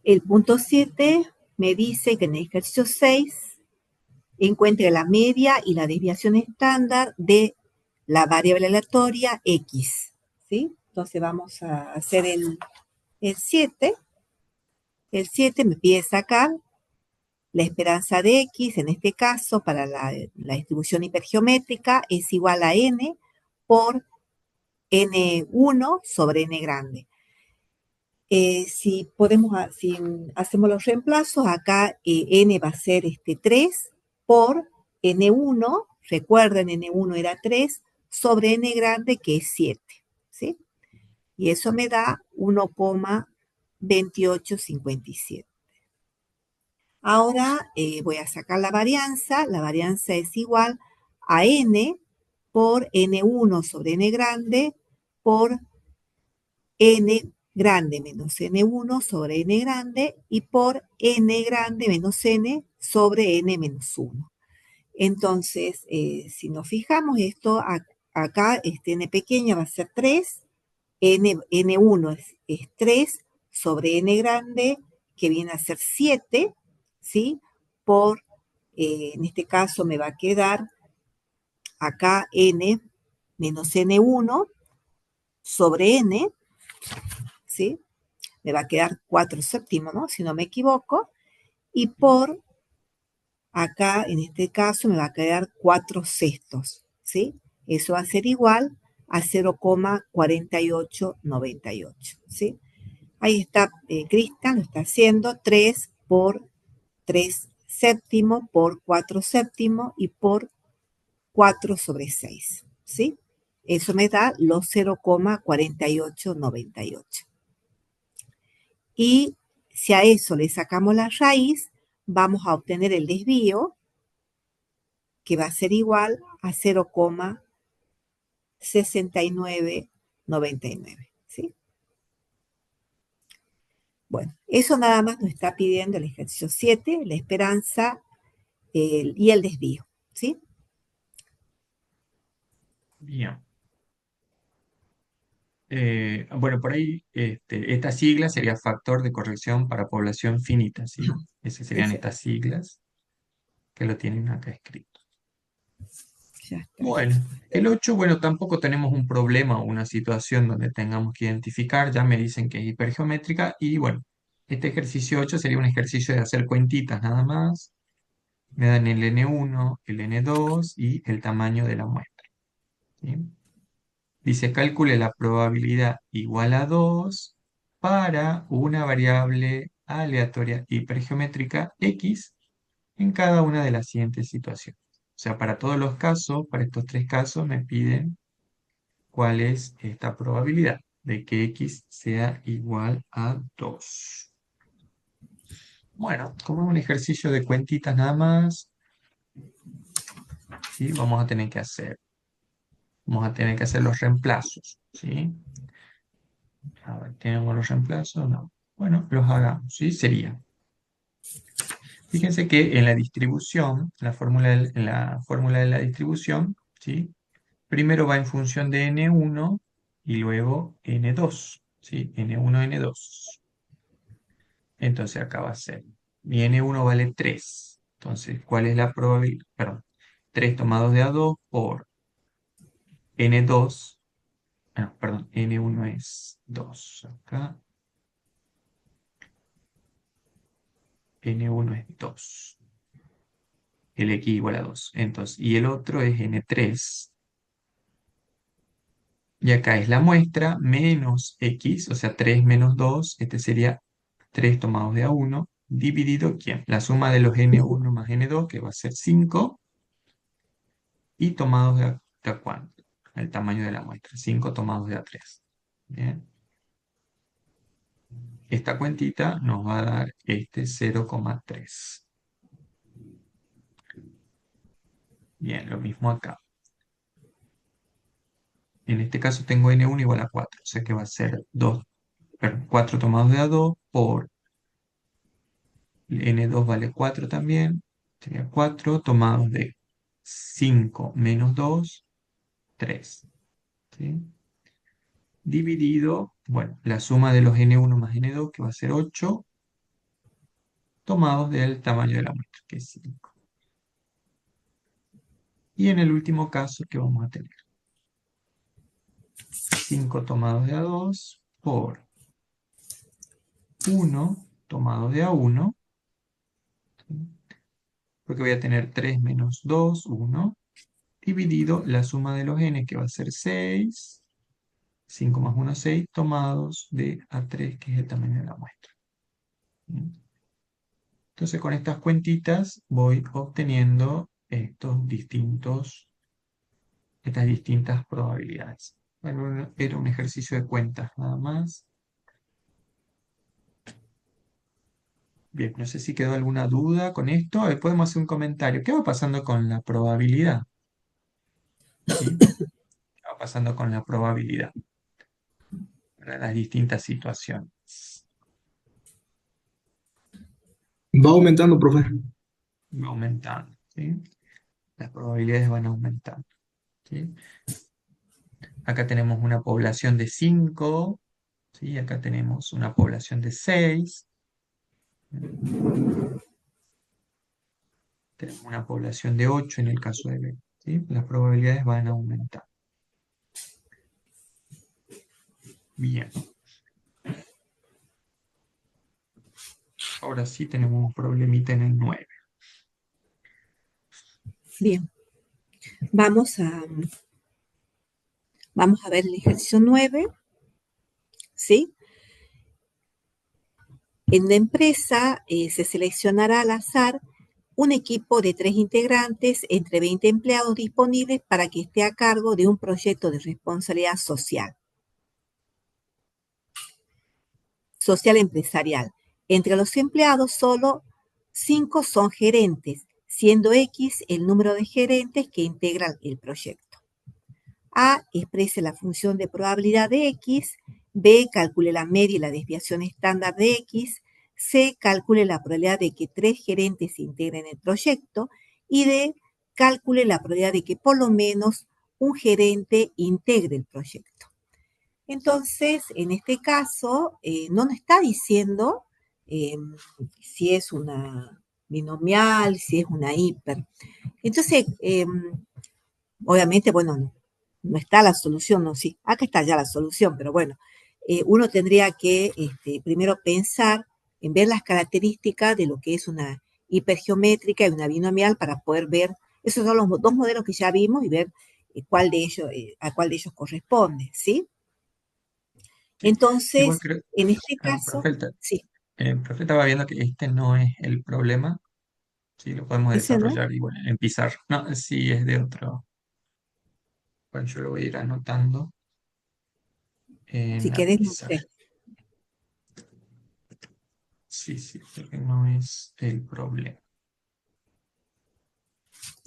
el punto 7 me dice que en el ejercicio 6 encuentre la media y la desviación estándar de la variable aleatoria X. ¿Sí? Entonces vamos a hacer el 7. El 7 me pide sacar la esperanza de X, en este caso, para la distribución hipergeométrica, es igual a n por n1 sobre n grande. Si hacemos los reemplazos, acá n va a ser 3 por n1, recuerden, n1 era 3, sobre n grande, que es 7, ¿sí? Y eso me da 1,2857. Ahora voy a sacar la varianza. La varianza es igual a n por n1 sobre n grande por n grande menos n1 sobre n grande y por n grande menos n sobre n menos 1. Entonces, si nos fijamos, esto acá, este n pequeña va a ser 3, n1 es 3 sobre n grande, que viene a ser 7, ¿sí? Por, en este caso me va a quedar acá n menos n1 sobre n, ¿sí? Me va a quedar 4 séptimos, ¿no? Si no me equivoco. Y por acá, en este caso, me va a quedar 4 sextos, ¿sí? Eso va a ser igual a 0,4898, ¿sí? Ahí está, Cristian lo está haciendo, 3 por 3 séptimos por 4 séptimos y por 4 sobre 6, ¿sí? Eso me da los 0,4898. Y si a eso le sacamos la raíz, vamos a obtener el desvío, que va a ser igual a 0,6999, ¿sí? Bueno, eso nada más nos está pidiendo el ejercicio 7, la esperanza y el desvío, ¿sí? Bien. Bueno, por ahí esta sigla sería factor de corrección para población finita, ¿sí? Esas serían Ese, estas siglas que lo tienen acá escrito. ya está. Bueno, el 8, bueno, tampoco tenemos un problema o una situación donde tengamos que identificar, ya me dicen que es hipergeométrica y bueno, este ejercicio 8 sería un ejercicio de hacer cuentitas nada más. Me dan el N1, el N2 y el tamaño de la muestra, ¿sí? Dice, calcule la probabilidad igual a 2 para una variable aleatoria hipergeométrica X en cada una de las siguientes situaciones. O sea, para todos los casos, para estos tres casos, me piden cuál es esta probabilidad de que X sea igual a 2. Bueno, como es un ejercicio de cuentitas nada más, ¿sí? Vamos a tener que hacer los reemplazos, ¿sí? A ver, ¿tenemos los reemplazos? No. Bueno, los hagamos, ¿sí? Sería Fíjense que en la distribución, en la fórmula de la distribución, ¿sí? Primero va en función de n1 y luego n2, ¿sí? n1, n2. Entonces acá va a ser, mi n1 vale 3. Entonces, ¿cuál es la probabilidad? Perdón, 3 tomados de A2 por n2. Perdón, n1 es 2. Acá, n1 es 2. El x igual a 2. Entonces, y el otro es n3. Y acá es la muestra menos x, o sea, 3 menos 2. Este sería 3 tomados de A1, dividido, ¿quién? La suma de los n1 más n2, que va a ser 5, y tomados de A cuánto, el tamaño de la muestra, 5 tomados de A3. Bien. Esta cuentita nos va a dar este 0,3. Bien, lo mismo acá. En este caso tengo n1 igual a 4, o sea que va a ser 4 tomados de A2 por n2 vale 4 también, sería 4 tomados de 5 menos 2, 3. ¿Sí? Dividido, bueno, la suma de los n1 más n2, que va a ser 8, tomados del tamaño de la muestra, que es 5. Y en el último caso, ¿qué vamos a tener? 5 tomados de A2 por 1 tomado de A1, ¿sí? Porque voy a tener 3 menos 2, 1, dividido la suma de los n, que va a ser 6, 5 más 1, 6, tomados de A3, que es el tamaño de la muestra. ¿Mm? Entonces, con estas cuentitas voy obteniendo estas distintas probabilidades. Bueno, era un ejercicio de cuentas nada más. Bien, no sé si quedó alguna duda con esto. Podemos hacer un comentario. ¿Qué va pasando con la probabilidad? ¿Sí? ¿Qué va pasando con la probabilidad para las distintas situaciones? Va aumentando, profe. Va aumentando, ¿sí? Las probabilidades van aumentando, ¿sí? Acá tenemos una población de 5, ¿sí? Acá tenemos una población de 6. Tenemos una población de 8 en el caso de B, ¿sí? Las probabilidades van a aumentar. Bien. Ahora sí tenemos un problemita en el 9. Bien, vamos a, vamos a ver el ejercicio 9, ¿sí? En la empresa se seleccionará al azar un equipo de 3 integrantes entre 20 empleados disponibles para que esté a cargo de un proyecto de responsabilidad social empresarial. Entre los empleados, solo 5 son gerentes, siendo X el número de gerentes que integran el proyecto. A exprese la función de probabilidad de X, B calcule la media y la desviación estándar de X, C calcule la probabilidad de que 3 gerentes integren el proyecto y D calcule la probabilidad de que por lo menos un gerente integre el proyecto. Entonces, en este caso, no nos está diciendo si es una binomial, si es una hiper. Entonces, obviamente, bueno, no está la solución, no, sí, acá está ya la solución, pero bueno, uno tendría que primero pensar en ver las características de lo que es una hipergeométrica y una binomial para poder ver, esos son los dos modelos que ya vimos y ver cuál de ellos, a cuál de ellos corresponde, ¿sí? ¿Sí? Igual Entonces, creo, en este caso, profe, sí, profe estaba viendo que este no es el problema. Sí, lo podemos ese no, desarrollar igual en pizarra. No, sí es de otro. Bueno, yo lo voy a ir anotando en si la querés, no pizarra. sé, Sí, sí, creo que no es el problema.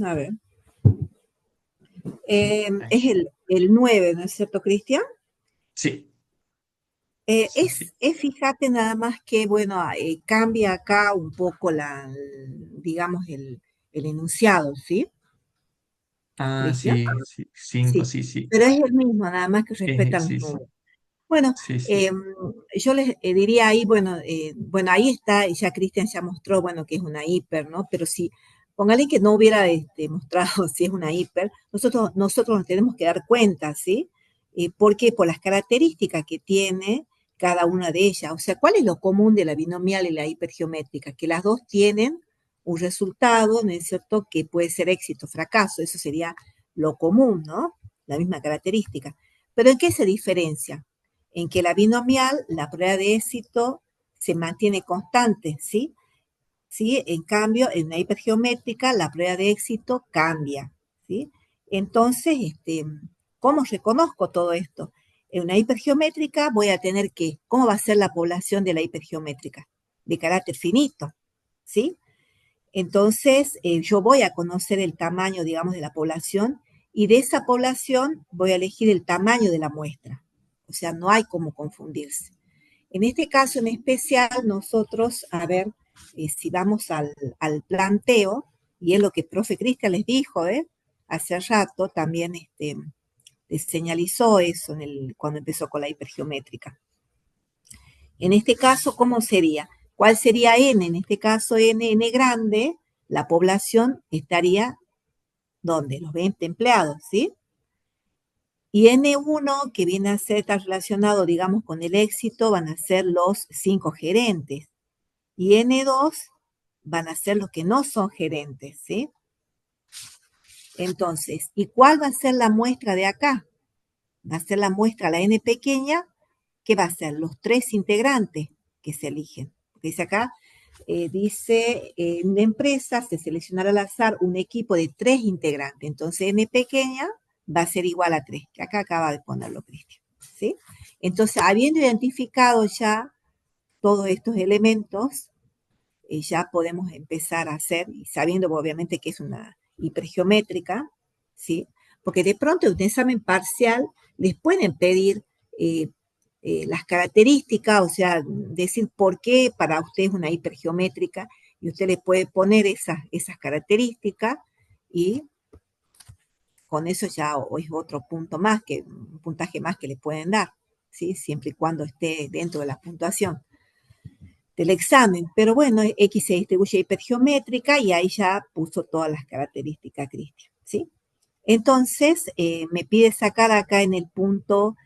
a ver. Ahí. Es el 9, ¿no es cierto, Cristian? Sí, Sí. Fíjate nada más que, bueno, cambia acá un poco digamos, el enunciado, ¿sí, Ah, Cristian? sí, sí, 5, Sí, sí, sí. pero es el mismo, nada más que Es, respetan los sí, sí, números. Bueno, sí, sí. em, yo les diría ahí, bueno, ahí está, ya Cristian ya mostró, bueno, que es una hiper, ¿no? Pero si, póngale que no hubiera mostrado si es una hiper, nosotros nos tenemos que dar cuenta, ¿sí? Porque por las características que tiene cada una de ellas, o sea, ¿cuál es lo común de la binomial y la hipergeométrica? Que las dos tienen un resultado, ¿no es cierto?, que puede ser éxito o fracaso, eso sería lo común, ¿no? La misma característica. Pero ¿en qué se diferencia? En que la binomial, la prueba de éxito se mantiene constante, ¿sí? ¿Sí? En cambio, en la hipergeométrica, la prueba de éxito cambia, ¿sí? Entonces, ¿cómo reconozco todo esto? En una hipergeométrica voy a tener que, ¿cómo va a ser la población de la hipergeométrica? De carácter finito, ¿sí? Entonces, yo voy a conocer el tamaño, digamos, de la población y de esa población voy a elegir el tamaño de la muestra. O sea, no hay cómo confundirse. En este caso en especial, nosotros, a ver, si vamos al planteo, y es lo que el profe Cristian les dijo, hace rato también les señalizó eso cuando empezó con la hipergeométrica. En este caso, ¿cómo sería? ¿Cuál sería n? En este caso, n grande, la población estaría, ¿dónde? Los 20 empleados, ¿sí? Y N1, que viene a ser, está relacionado, digamos, con el éxito, van a ser los 5 gerentes. Y N2 van a ser los que no son gerentes, ¿sí? Entonces, ¿y cuál va a ser la muestra de acá? Va a ser la muestra, la N pequeña, que va a ser los 3 integrantes que se eligen. Dice acá, dice, en una empresa se seleccionará al azar un equipo de 3 integrantes. Entonces, N pequeña va a ser igual a 3, que acá acaba de ponerlo Cristian, ¿sí? Entonces, habiendo identificado ya todos estos elementos, ya podemos empezar a hacer, y sabiendo obviamente que es una hipergeométrica, ¿sí? Porque de pronto en un examen parcial les pueden pedir eh, las características, o sea, decir por qué para usted es una hipergeométrica, y usted le puede poner esas características y con eso ya es otro punto más, un puntaje más que le pueden dar, ¿sí? Siempre y cuando esté dentro de la puntuación del examen. Pero bueno, X se distribuye hipergeométrica y ahí ya puso todas las características Cristian, ¿sí? Entonces, me pide sacar acá en el punto,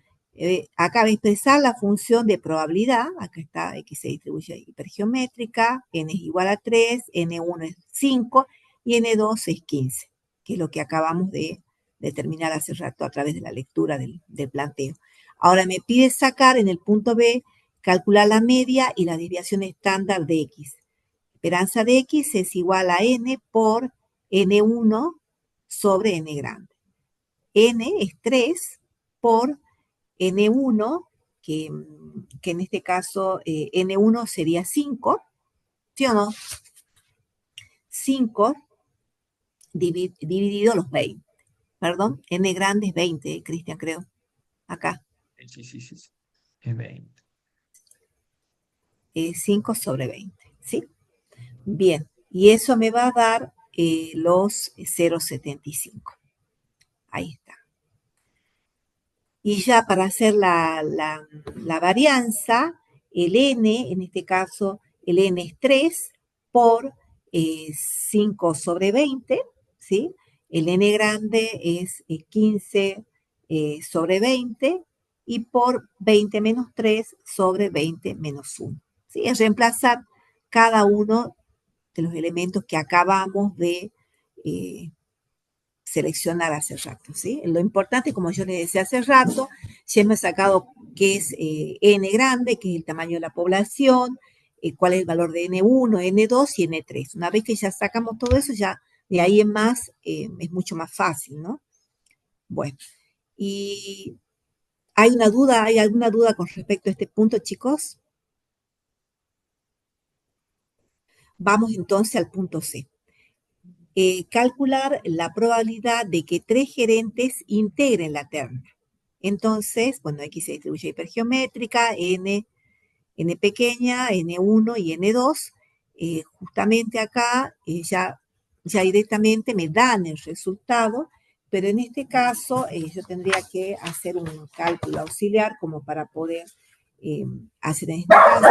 acá va a expresar la función de probabilidad, acá está X se distribuye hipergeométrica, N es igual a 3, N1 es 5 y N2 es 15, que es lo que acabamos de determinar hace rato a través de la lectura del planteo. Ahora me pide sacar en el punto B, calcular la media y la desviación estándar de X. Esperanza de X es igual a N por N1 sobre N grande. N es 3 por N1, que en este caso N1 sería 5, ¿sí o no? 5 dividido los 20. Perdón, N grande es 20, Cristian, creo. Acá. Sí, sí, sí, sí. Es 20. 5 sobre 20, ¿sí? Bien, y eso me va a dar los 0,75. Ahí está. Y ya para hacer la varianza, el n, en este caso, el n es 3 por 5 sobre 20, ¿sí? El n grande es 15 sobre 20 y por 20 menos 3 sobre 20 menos 1. ¿Sí? Es reemplazar cada uno de los elementos que acabamos de seleccionar hace rato, ¿sí? Lo importante, como yo les decía hace rato, ya me he sacado qué es n grande, que es el tamaño de la población, cuál es el valor de n1, n2 y n3. Una vez que ya sacamos todo eso, ya de ahí en más es mucho más fácil, ¿no? Bueno, y ¿hay alguna duda con respecto a este punto, chicos? Vamos entonces al punto C. Calcular la probabilidad de que 3 gerentes integren la terna. Entonces, bueno, X se distribuye hipergeométrica, N pequeña, N1 y N2. Justamente acá ya directamente me dan el resultado, pero en este caso yo tendría que hacer un cálculo auxiliar como para poder hacer en este caso.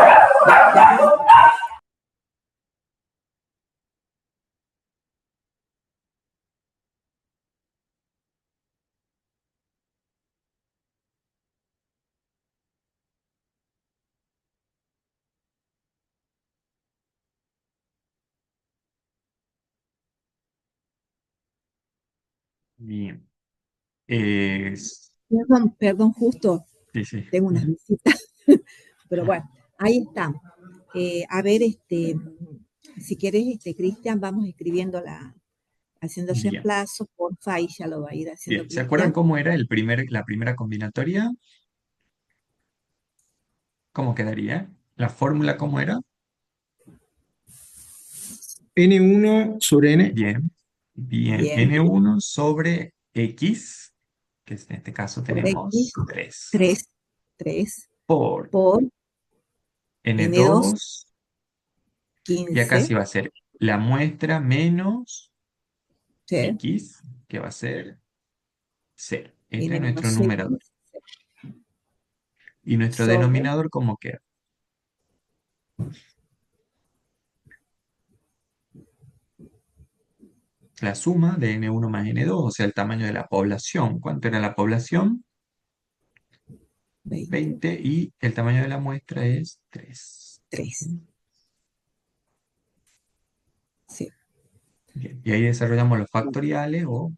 Bien. Perdón, justo Sí, sí. tengo unas visitas, pero bueno, ahí está. A ver, si quieres, Cristian, vamos escribiendo haciendo el Bien. reemplazo, porfa, ahí ya lo va a ir haciendo Bien. ¿Se acuerdan Cristian. cómo era la primera combinatoria? ¿Cómo quedaría? ¿La fórmula cómo era? N1 sobre N. Bien. Bien. Bien, N1 sobre X, que en este caso por X, tenemos 3, 3 por por N2, N2, y acá 15, sí va a ser la muestra menos ¿sí? X, que va a ser 0. Este N es nuestro menos numerador. X Y nuestro sobre denominador, ¿cómo queda? La suma de N1 más N2, o sea, el tamaño de la población. ¿Cuánto era la población? 20, 20, y el tamaño de la muestra es 3. 3. Sí. Bien, y ahí desarrollamos los factoriales, o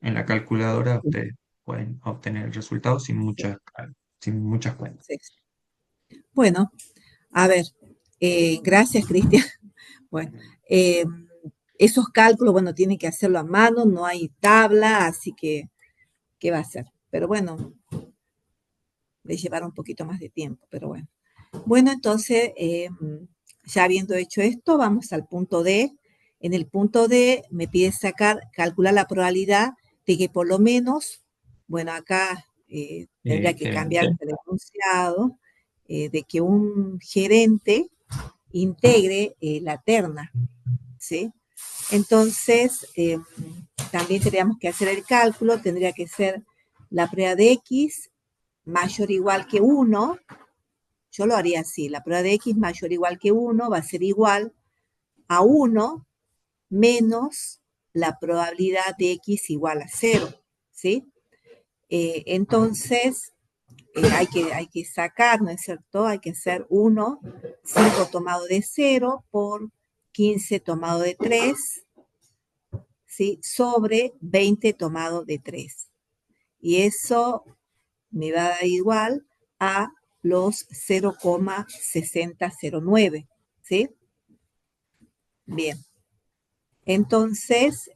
en la calculadora ustedes pueden obtener el resultado sin muchas cuentas. Sí. Bueno, a ver, gracias, Cristian. Bueno, eh, esos cálculos, bueno, tienen que hacerlo a mano, no hay tabla, así que, ¿qué va a hacer? Pero bueno, le llevará un poquito más de tiempo, pero bueno. Bueno, entonces, ya habiendo hecho esto, vamos al punto D. En el punto D me pide calcular la probabilidad de que por lo menos, bueno, acá tendría que cambiar Excelente. el enunciado, de que un gerente integre la terna, ¿sí? Entonces, también tendríamos que hacer el cálculo, tendría que ser la prueba de X mayor o igual que 1. Yo lo haría así, la prueba de X mayor o igual que 1 va a ser igual a 1 menos la probabilidad de X igual a 0, ¿sí? Entonces, hay que sacar, ¿no es cierto? Hay que hacer 1, 5 tomado de 0 por 15 tomado de 3, ¿sí? Sobre 20 tomado de 3. Y eso me va a dar igual a los 0,6009, ¿sí? Bien. Entonces,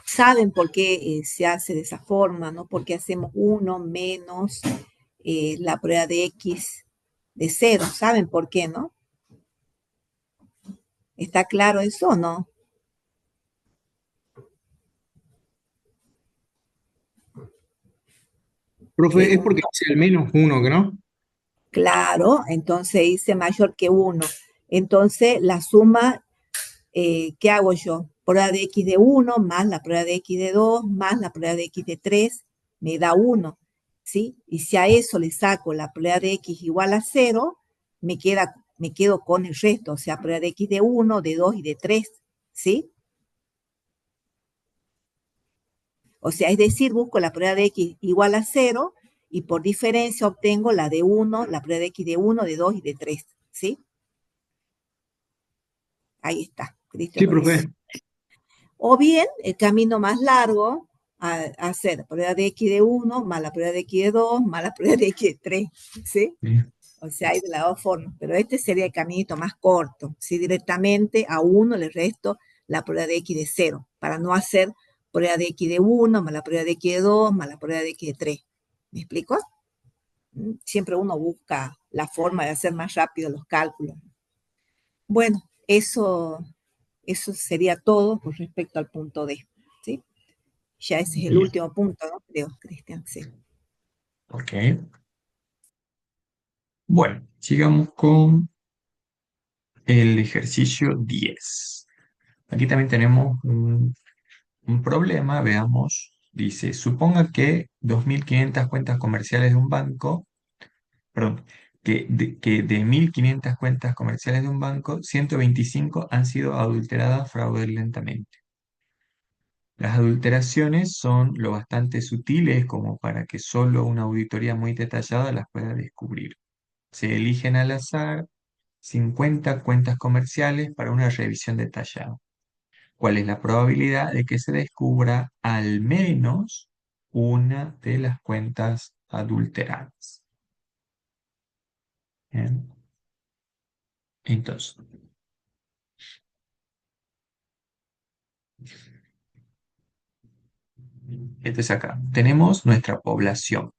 saben por qué se hace de esa forma, ¿no? Porque hacemos 1 menos la prueba de X de 0. ¿Saben por qué, no? ¿Está claro eso o no? Profe, es Pregunto. porque dice al menos uno, ¿no? Claro, entonces hice mayor que 1. Entonces, la suma, ¿qué hago yo? Prueba de X de 1 más la prueba de X de 2 más la prueba de X de 3 me da 1, ¿sí? Y si a eso le saco la prueba de X igual a 0, me quedo con el resto, o sea, prueba de X de 1, de 2 y de 3, ¿sí? O sea, es decir, busco la prueba de X igual a 0 y por diferencia obtengo la de 1, la prueba de X de 1, de 2 y de 3, ¿sí? Ahí está, Cristian Sí, lo hizo. profe. O bien, el camino más largo, hacer la prueba de X de 1 más la prueba de X de 2 más la prueba de X de 3, ¿sí? Bien. O sea, hay de las dos formas, pero este sería el caminito más corto. Si directamente a 1 le resto la prueba de X de 0, para no hacer prueba de X de 1 más la prueba de X de 2 más la prueba de X de 3. ¿Me explico? Siempre uno busca la forma de hacer más rápido los cálculos. Bueno, eso sería todo con respecto al punto D, ¿sí? Ya ese es el Bien, último punto, ¿no? Creo, Cristian, sí. ok. Bueno, sigamos con el ejercicio 10. Aquí también tenemos un problema, veamos. Dice, suponga que 2.500 cuentas comerciales de un banco, perdón, que de 1.500 cuentas comerciales de un banco, 125 han sido adulteradas fraudulentamente. Las adulteraciones son lo bastante sutiles como para que solo una auditoría muy detallada las pueda descubrir. Se eligen al azar 50 cuentas comerciales para una revisión detallada. ¿Cuál es la probabilidad de que se descubra al menos una de las cuentas adulteradas? Bien. Entonces, acá tenemos nuestra población,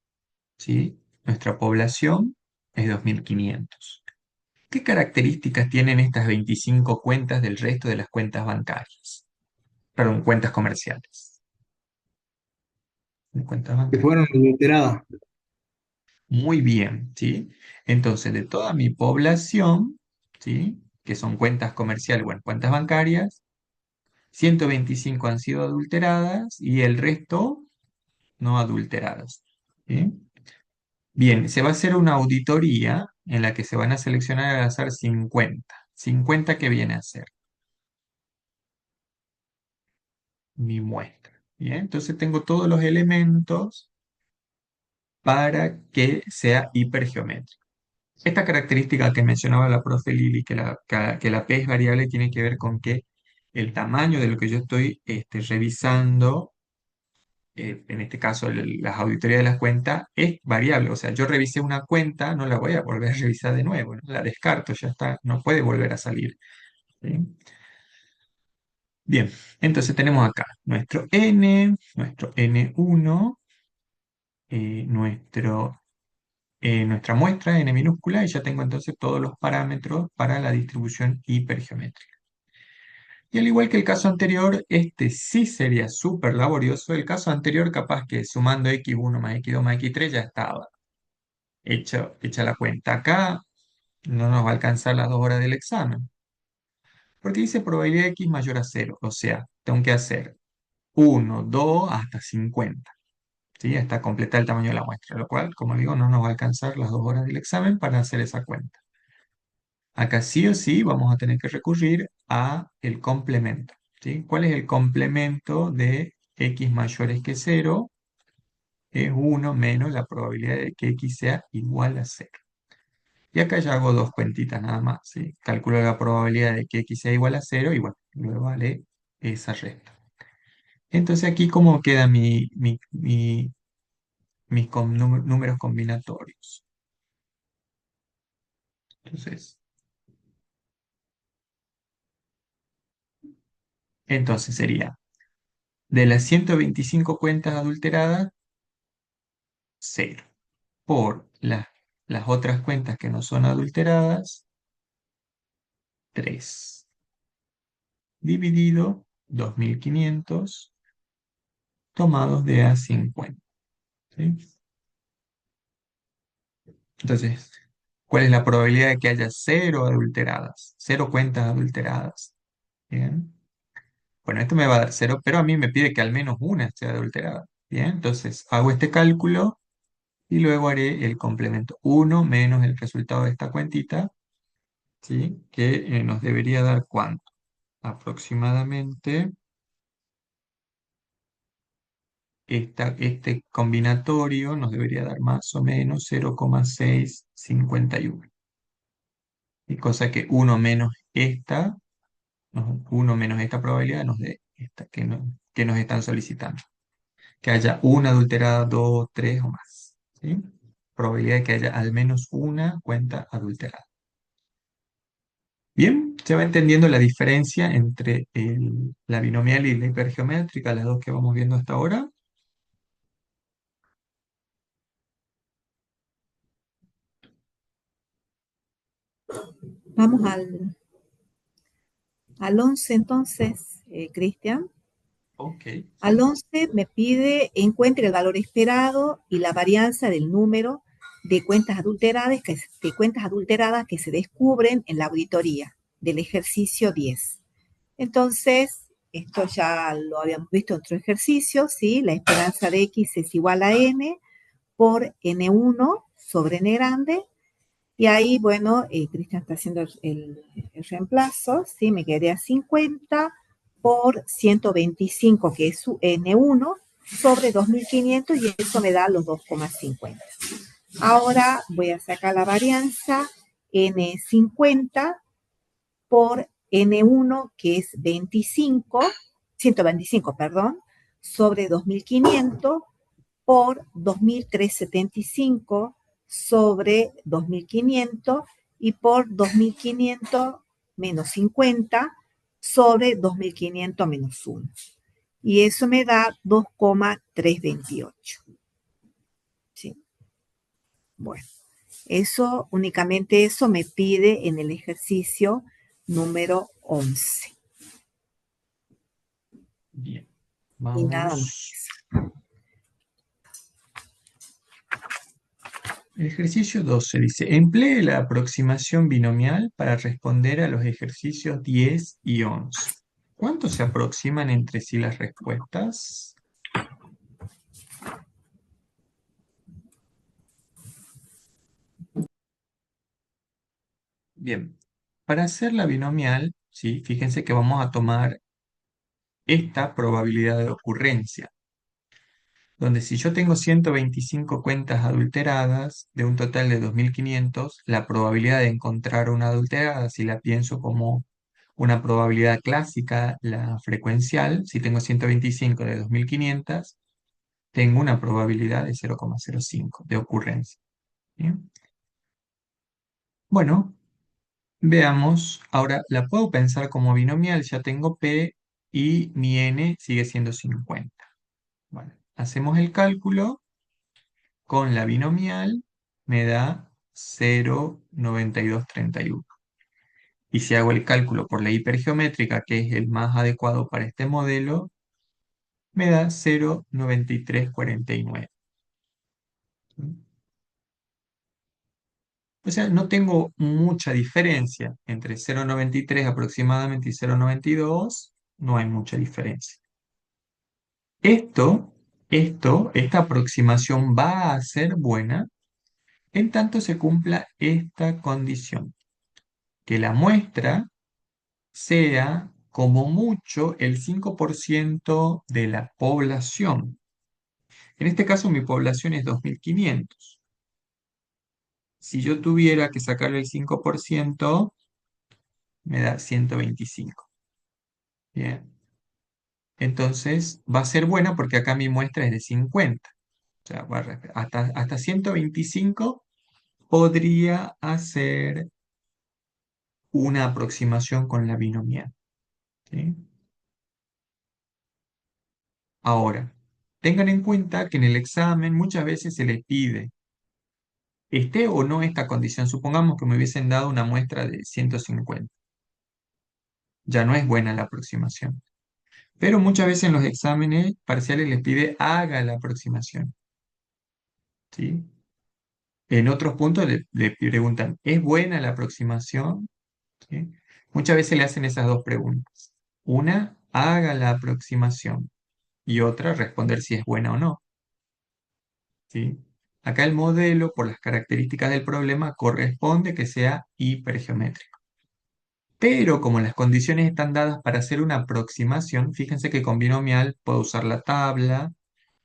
¿sí? Nuestra población es 2.500. ¿Qué características tienen estas 25 cuentas del resto de las cuentas bancarias? Perdón, cuentas comerciales. Cuentas Que bancarias. fueron adulteradas. Muy bien, ¿sí? Entonces, de toda mi población, ¿sí? Que son cuentas comerciales, bueno, cuentas bancarias, 125 han sido adulteradas y el resto no adulteradas, ¿sí? Bien, se va a hacer una auditoría en la que se van a seleccionar al azar 50. 50 que viene a ser mi muestra. Bien, entonces tengo todos los elementos para que sea hipergeométrico. Esta característica que mencionaba la profe Lili, que la P es variable, tiene que ver con que el tamaño de lo que yo estoy revisando, en este caso las auditorías de las cuentas, es variable. O sea, yo revisé una cuenta, no la voy a volver a revisar de nuevo, ¿no? La descarto, ya está, no puede volver a salir. ¿Sí? Bien, entonces tenemos acá nuestro N1, nuestra muestra N minúscula, y ya tengo entonces todos los parámetros para la distribución hipergeométrica. Y al igual que el caso anterior, este sí sería súper laborioso. El caso anterior, capaz que sumando x1 más x2 más x3 ya estaba hecha la cuenta. Acá no nos va a alcanzar las 2 horas del examen, porque dice probabilidad de x mayor a 0. O sea, tengo que hacer 1, 2 hasta 50. ¿Sí? Hasta completar el tamaño de la muestra, lo cual, como digo, no nos va a alcanzar las 2 horas del examen para hacer esa cuenta. Acá sí o sí vamos a tener que recurrir a el complemento. ¿Sí? ¿Cuál es el complemento de x mayores que 0? Es 1 menos la probabilidad de que x sea igual a 0. Y acá ya hago dos cuentitas nada más. ¿Sí? Calculo la probabilidad de que x sea igual a 0 y bueno, luego haré esa resta. Entonces aquí cómo quedan mis números combinatorios. Entonces sería de las 125 cuentas adulteradas, 0. Por las otras cuentas que no son adulteradas, 3. Dividido 2.500 tomados de a 50. ¿Sí? Entonces, ¿cuál es la probabilidad de que haya 0 adulteradas? 0 cuentas adulteradas. Bien. Bueno, esto me va a dar 0, pero a mí me pide que al menos una esté adulterada. Bien, entonces hago este cálculo y luego haré el complemento 1 menos el resultado de esta cuentita, ¿sí? Que nos debería dar ¿cuánto? Aproximadamente este combinatorio nos debería dar más o menos 0,651. Y cosa que 1 menos esta probabilidad nos dé esta que nos están solicitando. Que haya una adulterada, dos, tres o más. ¿Sí? Probabilidad de que haya al menos una cuenta adulterada. Bien, se va entendiendo la diferencia entre la binomial y la hipergeométrica, las dos que vamos viendo hasta ahora. Vamos al 11 entonces, Cristian. Ok, Al sí. 11 me pide encuentre el valor esperado y la varianza del número de cuentas adulteradas que se descubren en la auditoría del ejercicio 10. Entonces, esto ya lo habíamos visto en otro ejercicio, ¿sí? La esperanza de X es igual a N por N1 sobre N grande. Y ahí, bueno, Cristian está haciendo el reemplazo, ¿sí? Me quedé a 50 por 125, que es su N1, sobre 2500 y eso me da los 2,50. Ahora voy a sacar la varianza N50 por N1, que es 125, perdón, sobre 2500 por 2375 sobre 2500 y por 2500 menos 50 sobre 2500 menos 1. Y eso me da 2,328. ¿Sí? Bueno, únicamente eso me pide en el ejercicio número 11. Bien. Y nada más. Vamos. El ejercicio 12 dice, emplee la aproximación binomial para responder a los ejercicios 10 y 11. ¿Cuánto se aproximan entre sí las respuestas? Bien, para hacer la binomial, ¿sí? Fíjense que vamos a tomar esta probabilidad de ocurrencia, donde si yo tengo 125 cuentas adulteradas de un total de 2500, la probabilidad de encontrar una adulterada, si la pienso como una probabilidad clásica, la frecuencial, si tengo 125 de 2500, tengo una probabilidad de 0,05 de ocurrencia. ¿Bien? Bueno, veamos. Ahora la puedo pensar como binomial, ya tengo P y mi N sigue siendo 50. Bueno, hacemos el cálculo con la binomial, me da 0,9231. Y si hago el cálculo por la hipergeométrica, que es el más adecuado para este modelo, me da 0,9349. O sea, no tengo mucha diferencia entre 0,93 aproximadamente y 0,92, no hay mucha diferencia. Esta aproximación va a ser buena en tanto se cumpla esta condición, que la muestra sea como mucho el 5% de la población. En este caso mi población es 2500. Si yo tuviera que sacarle el 5%, me da 125. Bien. Entonces va a ser buena porque acá mi muestra es de 50. O sea, hasta 125 podría hacer una aproximación con la binomial. ¿Sí? Ahora, tengan en cuenta que en el examen muchas veces se les pide, esté o no esta condición. Supongamos que me hubiesen dado una muestra de 150. Ya no es buena la aproximación. Pero muchas veces en los exámenes parciales les pide haga la aproximación. ¿Sí? En otros puntos le preguntan, ¿es buena la aproximación? ¿Sí? Muchas veces le hacen esas dos preguntas. Una, haga la aproximación. Y otra, responder si es buena o no. ¿Sí? Acá el modelo, por las características del problema, corresponde que sea hipergeométrico. Pero como las condiciones están dadas para hacer una aproximación, fíjense que con binomial puedo usar la tabla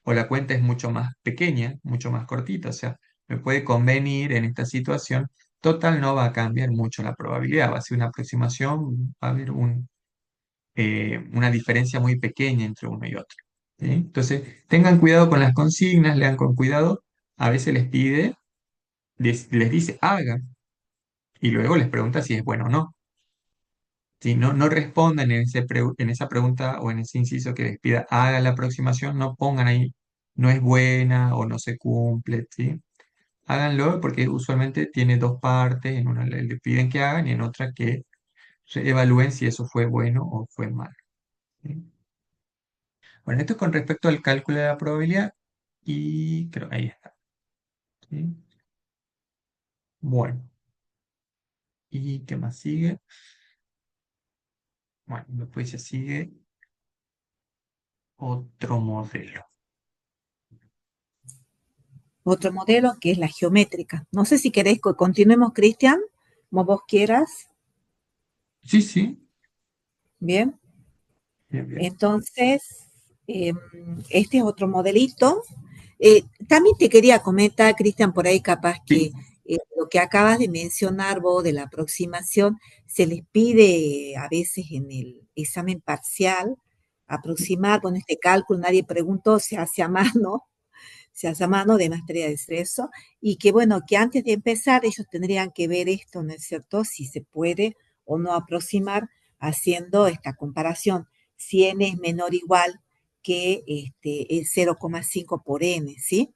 o la cuenta es mucho más pequeña, mucho más cortita. O sea, me puede convenir en esta situación. Total, no va a cambiar mucho la probabilidad. Va a ser una aproximación, va a haber una diferencia muy pequeña entre uno y otro. ¿Sí? Entonces, tengan cuidado con las consignas, lean con cuidado. A veces les pide, les dice haga y luego les pregunta si es bueno o no. Si no, no respondan en esa pregunta o en ese inciso que les pida haga la aproximación, no pongan ahí no es buena o no se cumple, ¿sí? Háganlo porque usualmente tiene dos partes, en una le piden que hagan y en otra que evalúen si eso fue bueno o fue malo. ¿Sí? Bueno, esto es con respecto al cálculo de la probabilidad y creo que ahí está. ¿Sí? Bueno, ¿y qué más sigue? Bueno, después ya sigue otro modelo. Otro modelo que es la geométrica. No sé si queréis que continuemos, Cristian, como vos quieras. Sí, sí, Bien. bien, bien. Entonces, eh, este es otro modelito. También te quería comentar, Cristian, por ahí capaz que Sí. lo que acabas de mencionar vos de la aproximación, se les pide a veces en el examen parcial aproximar, bueno, este cálculo, nadie preguntó, se hace a mano de maestría de eso, y que bueno, que antes de empezar ellos tendrían que ver esto, ¿no es cierto? Si se puede o no aproximar haciendo esta comparación, si n es menor o igual que el 0,5 por n, ¿sí?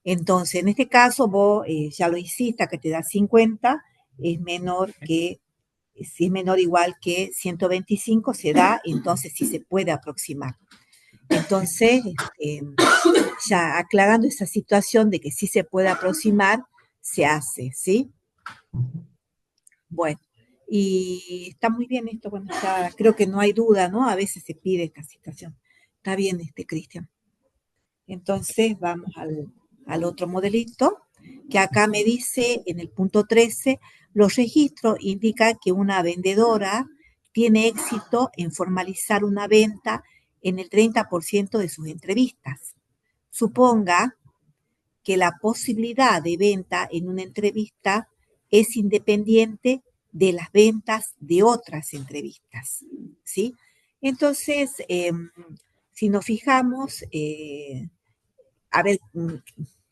Entonces, en este caso, vos ya lo hiciste, que te da 50, es menor que, si es menor o igual que 125, se da, entonces sí se puede aproximar. Entonces, ya aclarando esa situación de que sí se puede aproximar, se hace, ¿sí? Ujú. Bueno, y está muy bien esto, bueno, ya creo que no hay duda, ¿no? A veces se pide esta situación. Está bien, Cristian. Entonces, vamos al otro modelito, que acá me dice en el punto 13, los registros indican que una vendedora tiene éxito en formalizar una venta en el 30% de sus entrevistas. Suponga que la posibilidad de venta en una entrevista es independiente de las ventas de otras entrevistas, ¿sí? Entonces, si nos fijamos, a ver,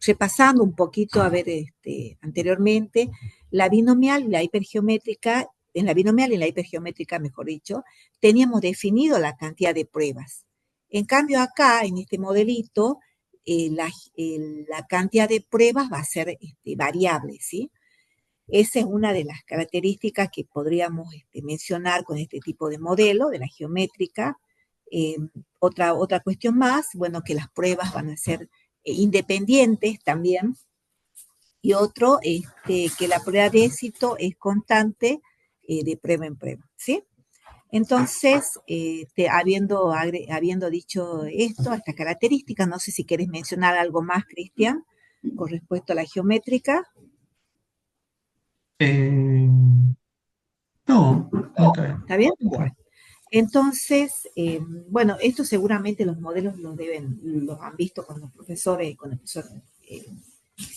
repasando un poquito, a ver, anteriormente, la binomial y la hipergeométrica, en la binomial y la hipergeométrica, mejor dicho, teníamos definido la cantidad de pruebas. En cambio, acá, en este modelito, la cantidad de pruebas va a ser variable, ¿sí? Esa es una de las características que podríamos mencionar con este tipo de modelo, de la geométrica. Eh, otra cuestión más, bueno, que las pruebas van a ser independientes también. Y otro, que la prueba de éxito es constante de prueba en prueba, ¿sí? Entonces, habiendo dicho esto, esta característica, no sé si quieres mencionar algo más, Cristian, con respecto a la geométrica. Eh, no, no está bien. ¿Está bien? Sí. Bueno. Entonces, bueno, esto seguramente los modelos los han visto con el profesor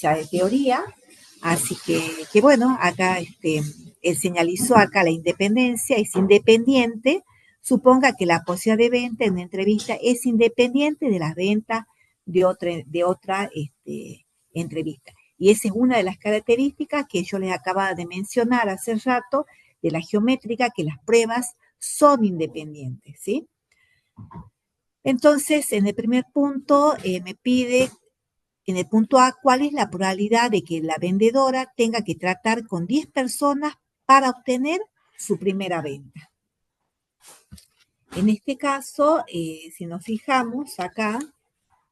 ya de teoría, así que bueno, acá él señalizó acá la independencia, es independiente, suponga que la posibilidad de venta en una entrevista es independiente de las ventas de otra entrevista. Y esa es una de las características que yo les acababa de mencionar hace rato de la geométrica, que las pruebas son independientes, ¿sí? Entonces, en el primer punto me pide, en el punto A, cuál es la probabilidad de que la vendedora tenga que tratar con 10 personas para obtener su primera venta. En este caso, si nos fijamos acá,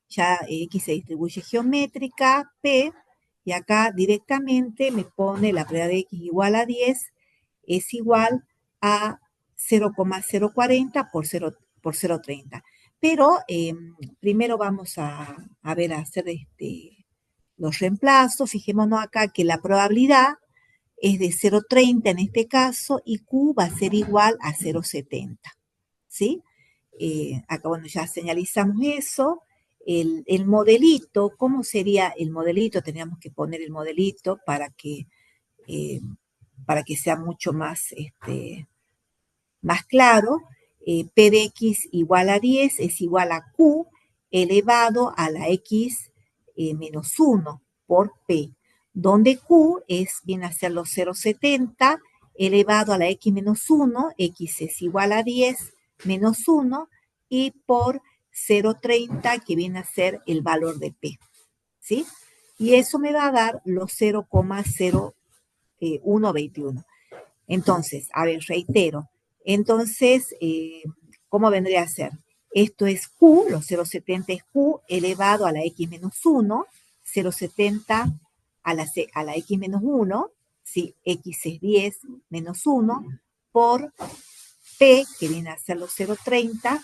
ya X se distribuye geométrica, P, y acá directamente me pone la probabilidad de X igual a 10, es igual a 0,040 por 0,30. Pero primero vamos a ver, a hacer los reemplazos. Fijémonos acá que la probabilidad es de 0,30 en este caso y Q va a ser igual a 0,70. ¿Sí? Acá, bueno, ya señalizamos eso. El modelito, ¿cómo sería el modelito? Teníamos que poner el modelito eh, para que sea mucho más claro. P de X igual a 10 es igual a Q elevado a la X menos 1 por P, donde Q viene a ser los 0,70 elevado a la X menos 1, X es igual a 10 menos 1, y por 0,30 que viene a ser el valor de P, ¿sí? Y eso me va a dar los 0,0121. Entonces, a ver, reitero. Entonces, ¿cómo vendría a ser? Esto es Q, los 0,70 es Q elevado a la X menos 1, 0,70 a la X menos 1, si X es 10 menos 1, por P, que viene a ser los 0,30,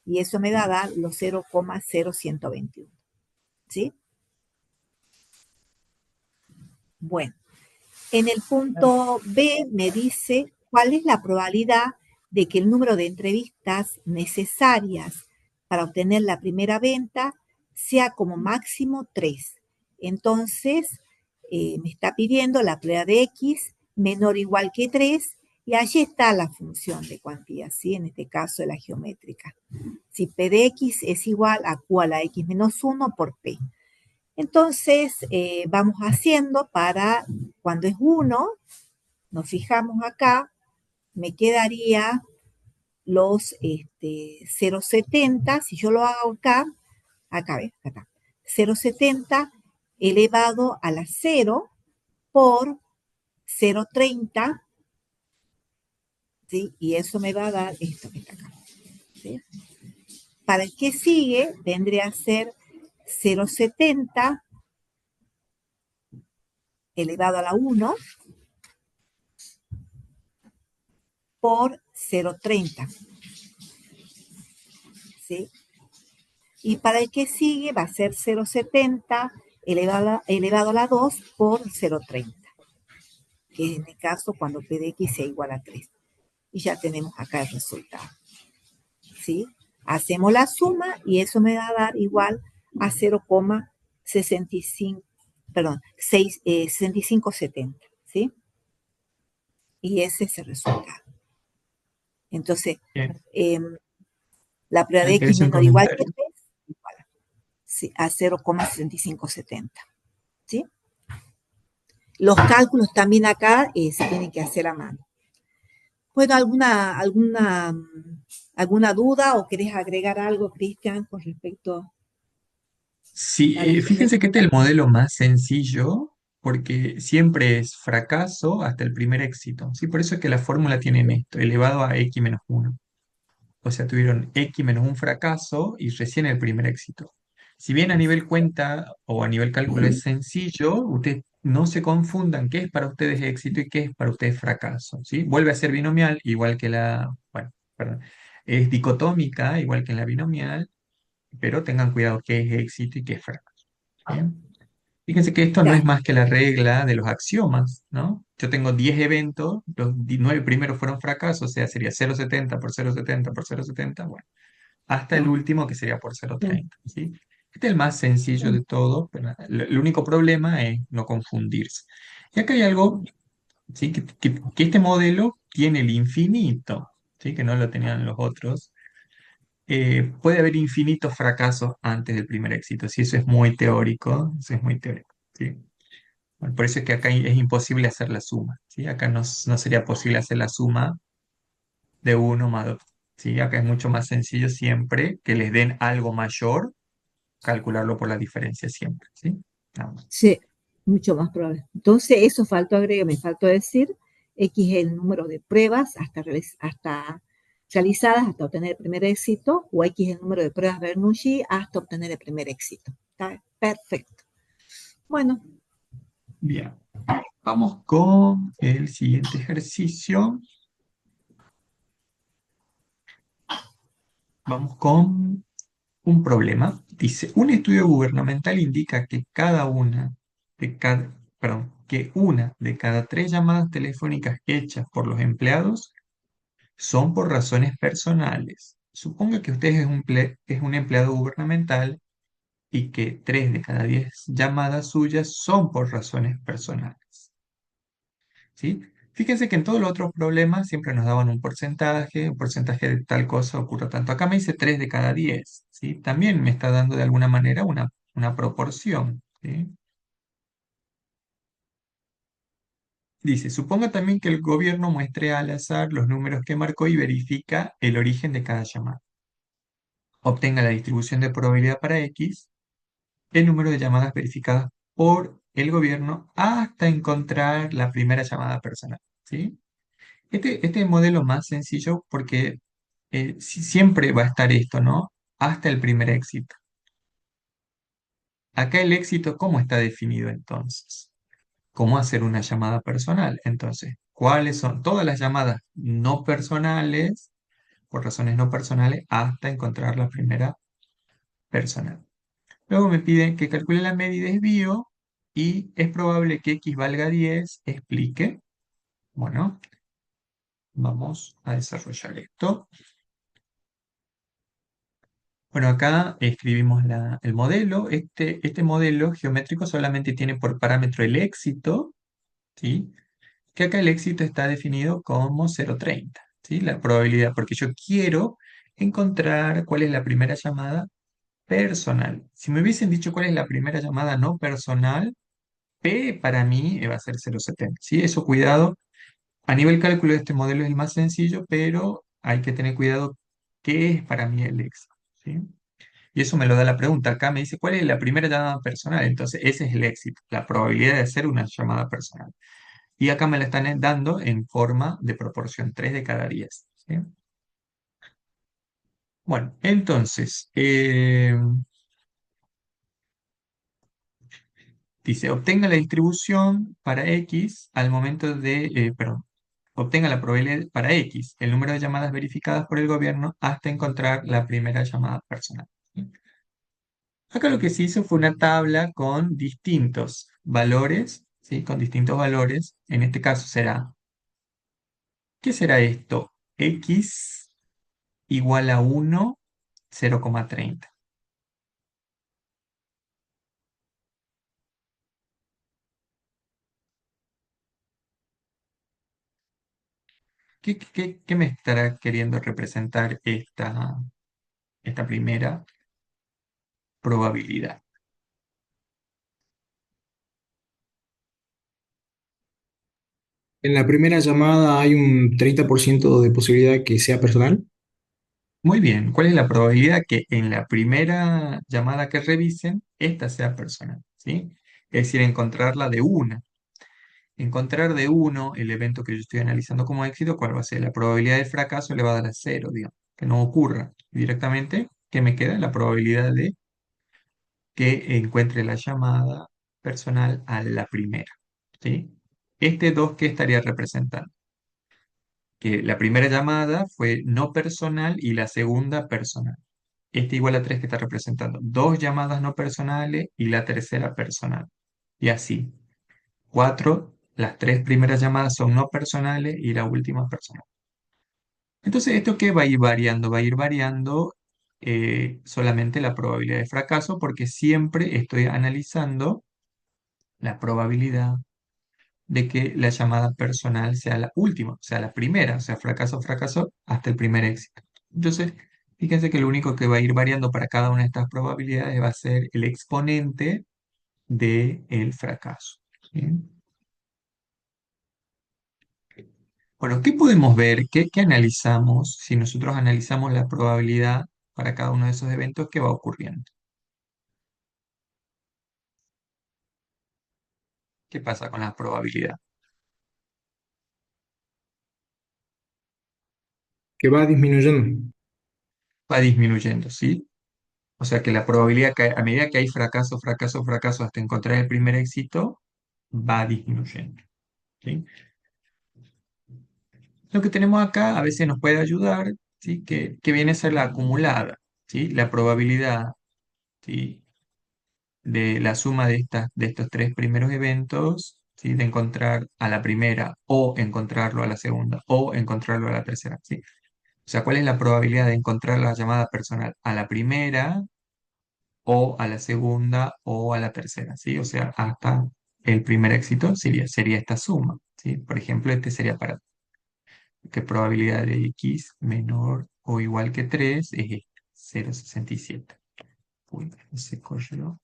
y eso me va a dar los 0,0121. ¿Sí? Bueno, en el punto B me dice cuál es la probabilidad de que el número de entrevistas necesarias para obtener la primera venta sea como máximo 3. Entonces, me está pidiendo la probabilidad de X menor o igual que 3, y allí está la función de cuantía, ¿sí? En este caso, la geométrica. Si P de X es igual a Q a la X menos 1 por P. Entonces, vamos haciendo para cuando es 1, nos fijamos acá, me quedaría los 0,70, si yo lo hago acá ves, acá está, 0,70 elevado a la 0 por 0,30, ¿sí? Y eso me va a dar esto que está acá, ¿sí? Para el que sigue, vendría a ser 0,70 elevado a la 1 por 0,30, ¿sí? Y para el que sigue va a ser 0,70 elevado a la 2 por 0,30, que es en este caso cuando P de X sea igual a 3. Y ya tenemos acá el resultado, ¿sí? Hacemos la suma y eso me va a dar igual a 0,65, perdón, 6570, ¿sí? Y ese es el resultado. Entonces, Bien. la probabilidad de Ahí X querés un menor o igual que comentario. 3 igual a 0,6570, ¿sí? Los cálculos también acá se tienen que hacer a mano. Bueno, ¿alguna duda o querés agregar algo, Cristian, con respecto Sí, a la fíjense que geometría? este es el modelo más sencillo porque siempre es fracaso hasta el primer éxito. ¿Sí? Por eso es que la fórmula tiene esto, elevado a x menos 1. O sea, tuvieron x menos un fracaso y recién el primer éxito. Si bien a nivel cuenta o a nivel cálculo es sencillo, ustedes no se confundan qué es para ustedes éxito y qué es para ustedes fracaso. ¿Sí? Vuelve a ser binomial, igual que bueno, perdón, es dicotómica, igual que en la binomial, pero tengan cuidado qué es éxito y qué es fracaso. ¿Bien? Fíjense que esto no es Claro, más que la regla de los axiomas, ¿no? Yo tengo 10 eventos, los 9 primeros fueron fracasos, o sea, sería 0,70 por 0,70 por 0,70, bueno, hasta el último que sería por 0,30, ¿sí? Este es el más sencillo de todo, pero el único problema es no confundirse. Y acá hay algo, ¿sí? Que este modelo tiene el infinito, ¿sí? Que no lo tenían los otros. Puede haber infinitos fracasos antes del primer éxito, sí, eso es muy teórico, eso es muy teórico, ¿sí? Bueno, por eso es que acá es imposible hacer la suma, ¿sí? Acá no sería posible hacer la suma de uno más dos, ¿sí? Acá es mucho más sencillo siempre que les den algo mayor, calcularlo por la diferencia siempre, ¿sí? Nada más. sí, mucho más probable. Entonces, eso me faltó decir, X es el número de pruebas hasta realizadas hasta obtener el primer éxito, o X es el número de pruebas Bernoulli hasta obtener el primer éxito. Está perfecto. Bueno, Bien, vamos con el siguiente ejercicio. Vamos con un problema. Dice, un estudio gubernamental indica que que una de cada 3 llamadas telefónicas hechas por los empleados son por razones personales. Suponga que usted es un empleado gubernamental y que 3 de cada 10 llamadas suyas son por razones personales. ¿Sí? Fíjense que en todos los otros problemas siempre nos daban un porcentaje de tal cosa ocurre tanto. Acá me dice 3 de cada 10, ¿sí? También me está dando de alguna manera una proporción, ¿sí? Dice, suponga también que el gobierno muestre al azar los números que marcó y verifica el origen de cada llamada. Obtenga la distribución de probabilidad para X, el número de llamadas verificadas por el gobierno hasta encontrar la primera llamada personal, ¿sí? Este es el modelo más sencillo porque siempre va a estar esto, ¿no? Hasta el primer éxito. Acá el éxito, ¿cómo está definido entonces? ¿Cómo hacer una llamada personal? Entonces, ¿cuáles son todas las llamadas no personales, por razones no personales, hasta encontrar la primera personal? Luego me piden que calcule la media y desvío y es probable que x valga 10, explique. Bueno, vamos a desarrollar esto. Bueno, acá escribimos el modelo. Este modelo geométrico solamente tiene por parámetro el éxito, ¿sí? Que acá el éxito está definido como 0,30, ¿sí? La probabilidad, porque yo quiero encontrar cuál es la primera llamada personal. Si me hubiesen dicho cuál es la primera llamada no personal, P para mí va a ser 0,70, ¿sí? Eso cuidado. A nivel cálculo este modelo es el más sencillo, pero hay que tener cuidado qué es para mí el éxito, ¿sí? Y eso me lo da la pregunta. Acá me dice, ¿cuál es la primera llamada personal? Entonces, ese es el éxito, la probabilidad de hacer una llamada personal. Y acá me la están dando en forma de proporción, 3 de cada 10. ¿Sí? Bueno, entonces, dice, obtenga la distribución para X al momento de, perdón, obtenga la probabilidad para X, el número de llamadas verificadas por el gobierno hasta encontrar la primera llamada personal. ¿Sí? Acá lo que se hizo fue una tabla con distintos valores, ¿sí? Con distintos valores. En este caso será, ¿qué será esto? X igual a 1, 0,30. ¿Qué me estará queriendo representar esta primera probabilidad? En la primera llamada hay un 30% de posibilidad que sea personal. Muy bien, ¿cuál es la probabilidad que en la primera llamada que revisen, esta sea personal? ¿Sí? Es decir, encontrarla de una. Encontrar de uno el evento que yo estoy analizando como éxito, ¿cuál va a ser? La probabilidad de fracaso le va a dar a cero, digamos, que no ocurra directamente. ¿Qué me queda? La probabilidad de que encuentre la llamada personal a la primera. ¿Sí? Este 2, ¿qué estaría representando? Que la primera llamada fue no personal y la segunda personal. Este igual a 3 que está representando dos llamadas no personales y la tercera personal. Y así. 4, las tres primeras llamadas son no personales y la última personal. Entonces, ¿esto qué va a ir variando? Va a ir variando solamente la probabilidad de fracaso porque siempre estoy analizando la probabilidad de que la llamada personal sea la última, o sea, la primera, o sea, fracaso, fracaso, hasta el primer éxito. Entonces, fíjense que lo único que va a ir variando para cada una de estas probabilidades va a ser el exponente del fracaso. ¿Sí? Bueno, ¿qué podemos ver? ¿Qué analizamos si nosotros analizamos la probabilidad para cada uno de esos eventos que va ocurriendo? ¿Qué pasa con la probabilidad? Que va disminuyendo. Va disminuyendo, ¿sí? O sea que la probabilidad que a medida que hay fracaso, fracaso, fracaso hasta encontrar el primer éxito, va disminuyendo, ¿sí? Lo que tenemos acá a veces nos puede ayudar, ¿sí? Que viene a ser la acumulada, ¿sí? La probabilidad, ¿sí? De la suma de estos tres primeros eventos, ¿sí? De encontrar a la primera o encontrarlo a la segunda o encontrarlo a la tercera, ¿sí? O sea, ¿cuál es la probabilidad de encontrar la llamada personal a la primera o a la segunda o a la tercera? ¿Sí? O sea, hasta el primer éxito sería esta suma, ¿sí? Por ejemplo, este sería para qué probabilidad de x menor o igual que 3 es esta, 0,67. Uy, se corrió.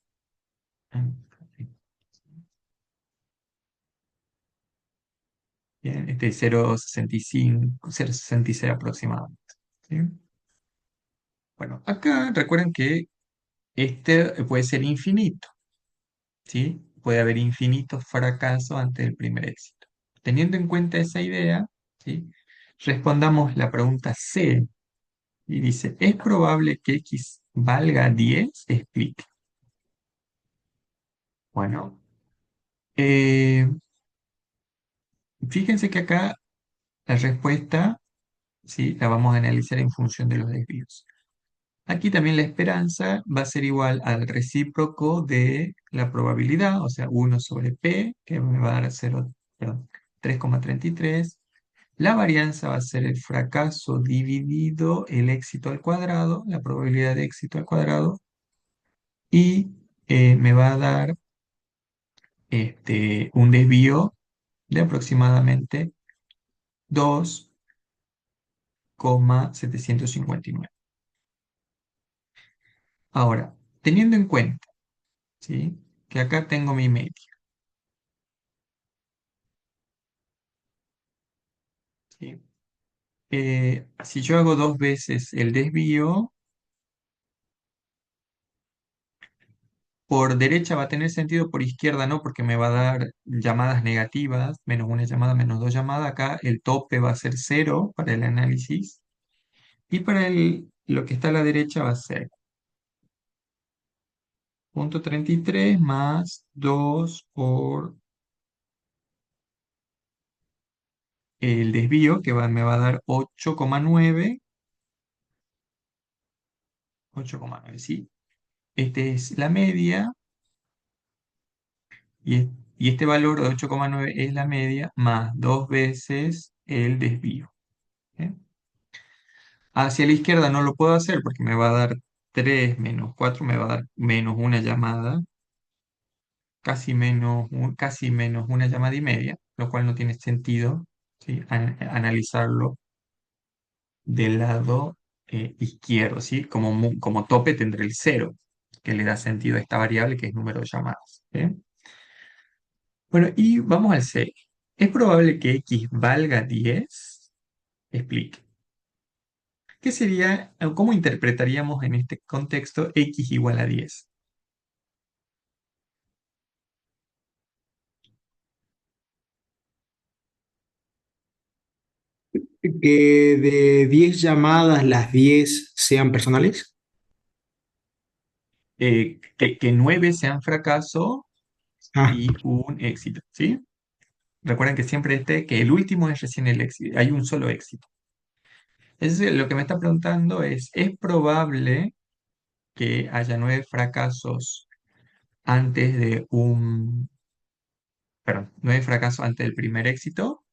Ah, bien, este es 0,65, 0,66 aproximadamente. ¿Sí? Bueno, acá recuerden que este puede ser infinito, ¿sí? Puede haber infinitos fracasos antes del primer éxito. Teniendo en cuenta esa idea, ¿sí? Respondamos la pregunta C. Y dice, ¿es probable que X valga 10? Explique. Bueno, eh, fíjense que acá la respuesta, ¿sí? La vamos a analizar en función de los desvíos. Aquí también la esperanza va a ser igual al recíproco de la probabilidad, o sea, 1 sobre P, que me va a dar 0, perdón, 3,33. La varianza va a ser el fracaso dividido el éxito al cuadrado, la probabilidad de éxito al cuadrado, y me va a dar un desvío de aproximadamente 2,759. Ahora, teniendo en cuenta, ¿sí? Que acá tengo mi media, ¿sí? Si yo hago dos veces el desvío, por derecha va a tener sentido, por izquierda no, porque me va a dar llamadas negativas, menos una llamada, menos dos llamadas. Acá el tope va a ser cero para el análisis. Y para lo que está a la derecha va a ser 0,33 más 2 por el desvío, que me va a dar 8,9. 8,9, ¿sí? Esta es la media y este valor de 8,9 es la media más dos veces el desvío. ¿Eh? Hacia la izquierda no lo puedo hacer porque me va a dar 3 menos 4, me va a dar menos una llamada, casi menos una llamada y media, lo cual no tiene sentido, ¿sí? Analizarlo del lado izquierdo, ¿sí? Como tope tendré el cero, que le da sentido a esta variable que es número de llamadas. ¿Eh? Bueno, y vamos al C. ¿Es probable que X valga 10? Explique. ¿Qué sería, cómo interpretaríamos en este contexto X igual a 10? Que de 10 llamadas, las 10 sean personales. Que 9 sean fracaso Ah, y un éxito, ¿sí? Recuerden que siempre que el último es recién el éxito, hay un solo éxito. Entonces, lo que me está preguntando ¿es probable que haya 9 fracasos antes de perdón, 9 fracasos antes del primer éxito?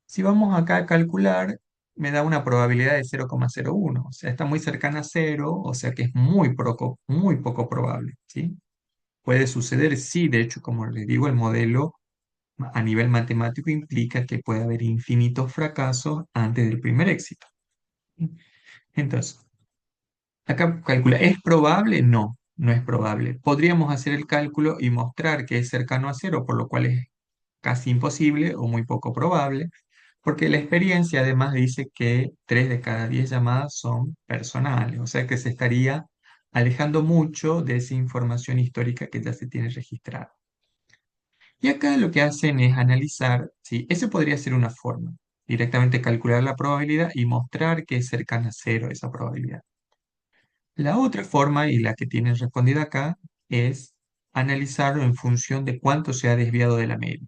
Si vamos acá a calcular, me da una probabilidad de 0,01, o sea, está muy cercana a cero, o sea que es muy poco probable, ¿sí? Puede suceder, sí, de hecho, como les digo, el modelo a nivel matemático implica que puede haber infinitos fracasos antes del primer éxito. Entonces, acá calcula, ¿es probable? No, no es probable. Podríamos hacer el cálculo y mostrar que es cercano a cero, por lo cual es casi imposible o muy poco probable, porque la experiencia además dice que 3 de cada 10 llamadas son personales, o sea que se estaría alejando mucho de esa información histórica que ya se tiene registrada. Y acá lo que hacen es analizar, ¿sí? Eso podría ser una forma, directamente calcular la probabilidad y mostrar que es cercana a cero esa probabilidad. La otra forma, y la que tienen respondida acá, es analizarlo en función de cuánto se ha desviado de la media.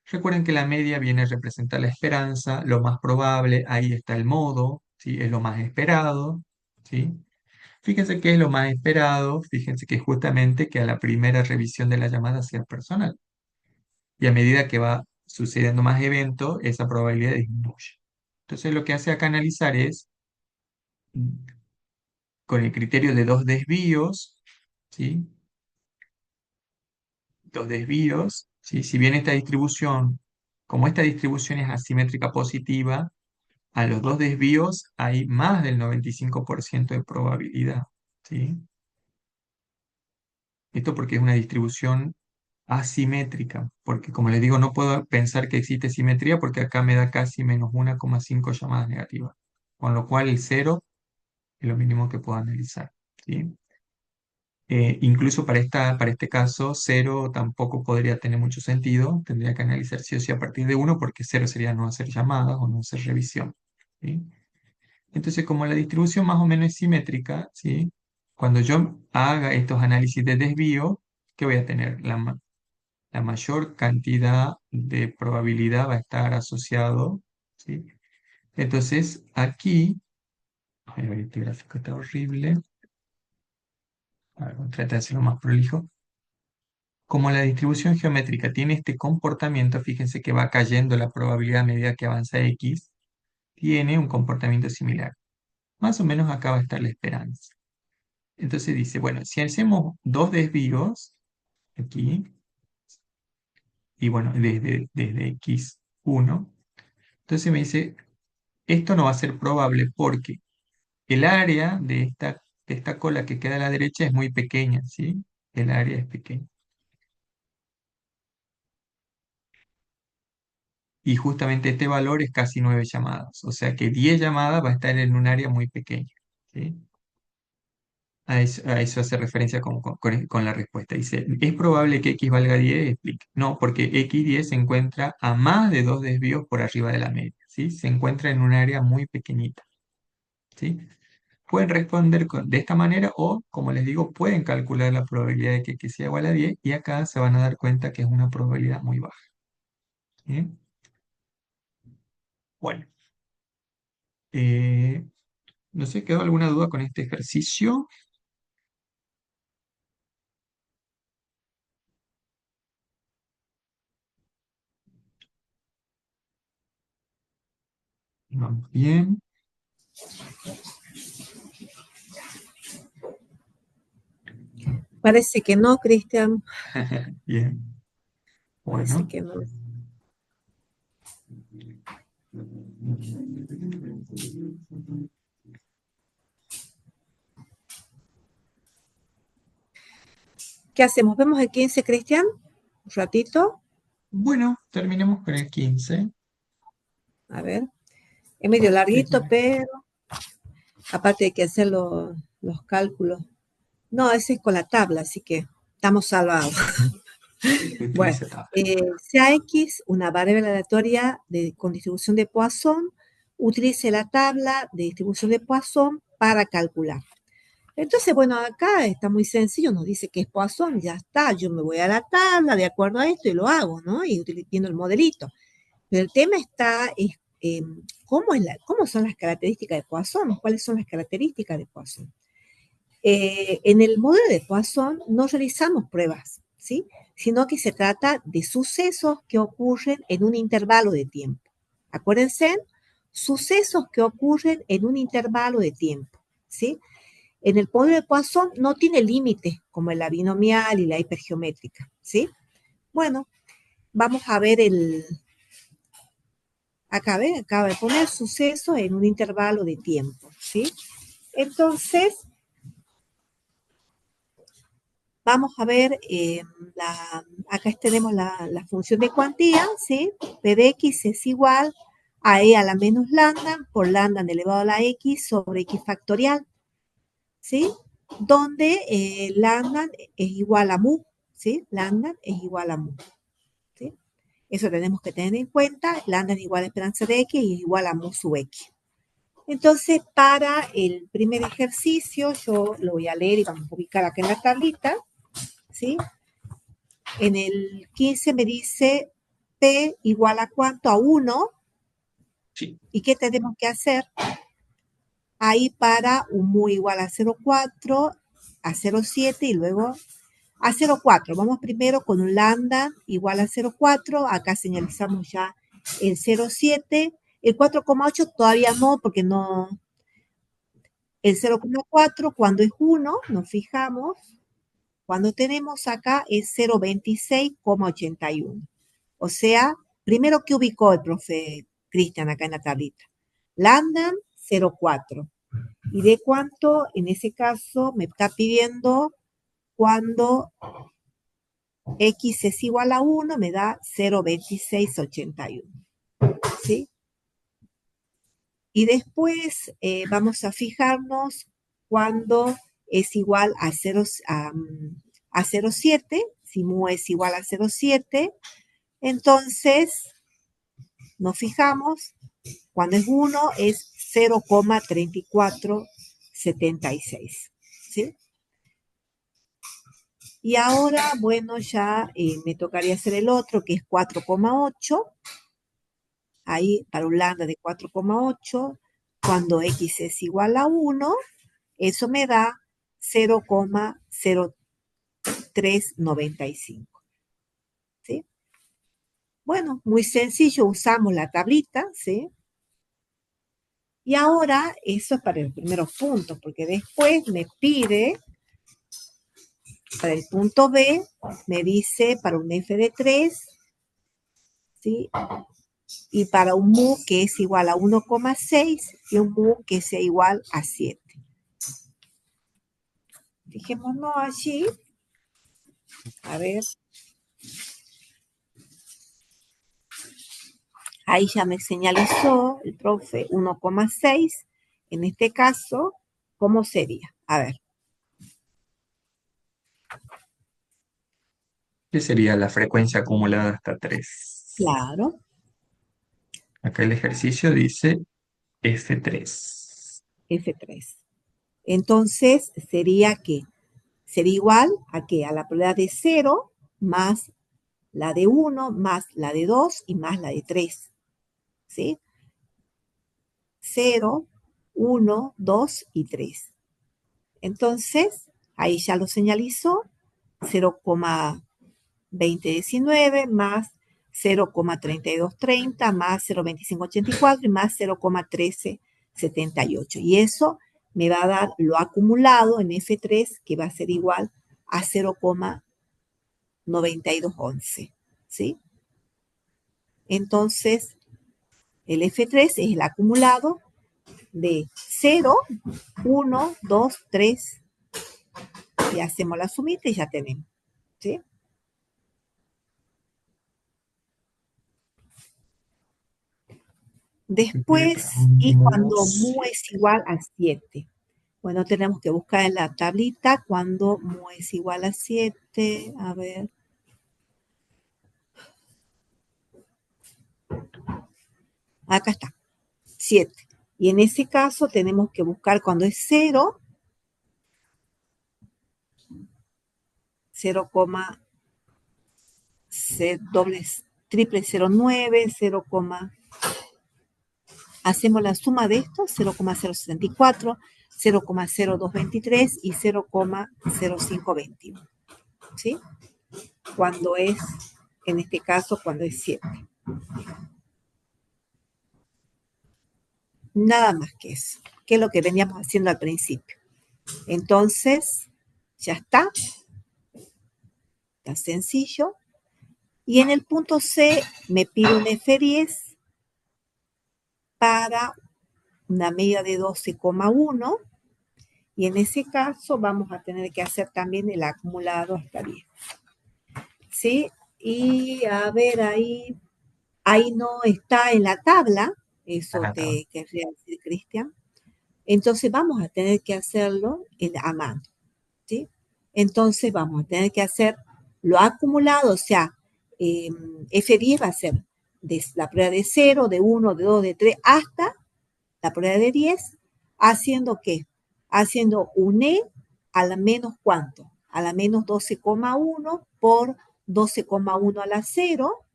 Recuerden que la media viene a representar la esperanza, lo más probable, ahí está el modo, ¿sí? Es lo más esperado, ¿sí? Fíjense que es lo más esperado, fíjense que justamente que a la primera revisión de la llamada sea personal. Y a medida que va sucediendo más eventos, esa probabilidad disminuye. Entonces lo que hace acá analizar es, con el criterio de dos desvíos, ¿sí? Dos desvíos, ¿sí? Si bien como esta distribución es asimétrica positiva, a los dos desvíos hay más del 95% de probabilidad, ¿sí? Esto porque es una distribución asimétrica, porque como les digo, no puedo pensar que existe simetría porque acá me da casi menos 1,5 llamadas negativas, con lo cual el cero es lo mínimo que puedo analizar, ¿sí? Incluso para este caso, cero tampoco podría tener mucho sentido, tendría que analizar sí o sí a partir de uno porque cero sería no hacer llamadas o no hacer revisión, ¿sí? Entonces, como la distribución más o menos es simétrica, ¿sí? Cuando yo haga estos análisis de desvío, ¿qué voy a tener? La mayor cantidad de probabilidad va a estar asociado, ¿sí? Entonces, aquí, ay, este gráfico está horrible. A ver, voy a tratar de hacerlo más prolijo. Como la distribución geométrica tiene este comportamiento, fíjense que va cayendo la probabilidad a medida que avanza X, tiene un comportamiento similar. Más o menos acá va a estar la esperanza. Entonces dice, bueno, si hacemos dos desvíos aquí, y bueno, desde X1, entonces me dice, esto no va a ser probable porque el área de esta cola que queda a la derecha es muy pequeña, ¿sí? El área es pequeña. Y justamente este valor es casi 9 llamadas. O sea que 10 llamadas va a estar en un área muy pequeña, ¿sí? A eso hace referencia con la respuesta. Dice, ¿es probable que X valga 10? Explica. No, porque X10 se encuentra a más de 2 desvíos por arriba de la media, ¿sí? Se encuentra en un área muy pequeñita, ¿sí? Pueden responder de esta manera o, como les digo, pueden calcular la probabilidad de que X sea igual a 10 y acá se van a dar cuenta que es una probabilidad muy baja, ¿sí? Bueno, eh, no sé, ¿quedó alguna duda con este ejercicio? Vamos bien. Parece que no, Cristian. Bien. Parece Bueno. que no. ¿Qué hacemos? ¿Vemos el 15, Cristian? Un ratito. Bueno, terminemos con el 15. A ver. Es medio larguito, Sí, pero aparte hay que hacer los cálculos. No, ese es con la tabla, así que estamos salvados. Bueno, utiliza tabla. sea X una variable aleatoria con distribución de Poisson, utilice la tabla de distribución de Poisson para calcular. Entonces, bueno, acá está muy sencillo, nos dice que es Poisson, ya está, yo me voy a la tabla de acuerdo a esto y lo hago, ¿no? Y viendo el modelito. Pero el tema está, ¿cómo son las características de Poisson? ¿Cuáles son las características de Poisson? En el modelo de Poisson no realizamos pruebas, ¿sí? Sino que se trata de sucesos que ocurren en un intervalo de tiempo. Acuérdense, sucesos que ocurren en un intervalo de tiempo, ¿sí? En el modelo de Poisson no tiene límites como en la binomial y la hipergeométrica, ¿sí? Bueno, vamos a ver acaba de poner sucesos en un intervalo de tiempo, ¿sí? Entonces, vamos a ver, acá tenemos la función de cuantía, ¿sí? P de X es igual a E a la menos lambda por lambda elevado a la X sobre X factorial, ¿sí? Donde lambda es igual a mu, ¿sí? Lambda es igual a mu, ¿sí? Eso tenemos que tener en cuenta, lambda es igual a esperanza de X y es igual a mu sub X. Entonces, para el primer ejercicio, yo lo voy a leer y vamos a ubicar acá en la tablita, ¿sí? En el 15 me dice P igual a cuánto, a 1. Sí. ¿Y qué tenemos que hacer? Ahí para un mu igual a 0,4, a 0,7 y luego a 0,4. Vamos primero con un lambda igual a 0,4. Acá señalizamos ya el 0,7. El 4,8 todavía no, porque no. El 0,4 cuando es 1, nos fijamos. Cuando tenemos acá es 0,26,81. O sea, primero que ubicó el profe Cristian acá en la tablita. Lambda 0,4. ¿Y de cuánto? En ese caso me está pidiendo cuando X es igual a 1, me da 0,2681. ¿Sí? Y después vamos a fijarnos cuando es igual a 0,7. Si mu es igual a 0,7, entonces nos fijamos, cuando es 1 es 0,3476. ¿Sí? Y ahora, bueno, ya me tocaría hacer el otro, que es 4,8. Ahí, para un lambda de 4,8, cuando x es igual a 1, eso me da 0,0395. ¿Sí? Bueno, muy sencillo, usamos la tablita, ¿sí? Y ahora, eso es para los primeros puntos, porque después me pide, para el punto B, me dice para un f de 3, ¿sí? Y para un mu que es igual a 1,6 y un mu que sea igual a 7. Fijémonos allí. A ver. Ahí ya me señalizó el profe 1,6. En este caso, ¿cómo sería? A ver. ¿Qué sería la frecuencia acumulada hasta 3? Claro, Acá el ejercicio dice F3. F3. Entonces, sería que sería igual a que a la probabilidad de 0 más la de 1 más la de 2 y más la de 3. ¿Sí? 0, 1, 2 y 3. Entonces, ahí ya lo señalizó, 0,2019 más 0,3230 más 0,2584 y más 0,1378. Y eso me va a dar lo acumulado en F3, que va a ser igual a 0,9211. ¿Sí? Entonces, el F3 es el acumulado de 0, 1, 2, 3. Y hacemos la sumita y ya tenemos. ¿Sí? Después, y cuando mu es igual a 7. Bueno, tenemos que buscar en la tablita cuando mu es igual a 7. A ver. Acá está. 7. Y en ese caso tenemos que buscar cuando es 0, 0, triple 09, 0, hacemos la suma de estos, 0,064, 0,0223 y 0,0521. ¿Sí? Cuando es, en este caso, cuando es 7. Nada más que eso, que es lo que veníamos haciendo al principio. Entonces, ya está. Está sencillo. Y en el punto C me pide un F10 para una media de 12,1. Y en ese caso vamos a tener que hacer también el acumulado hasta 10. ¿Sí? Y a ver, ahí no está en la tabla. Eso te querría decir, Cristian. Entonces vamos a tener que hacerlo a mano. ¿Sí? Entonces vamos a tener que hacer lo acumulado, o sea, F10 va a ser de la prueba de 0, de 1, de 2, de 3, hasta la prueba de 10, ¿haciendo qué? Haciendo un E a la menos ¿cuánto? A la menos 12,1 por 12,1 a la 0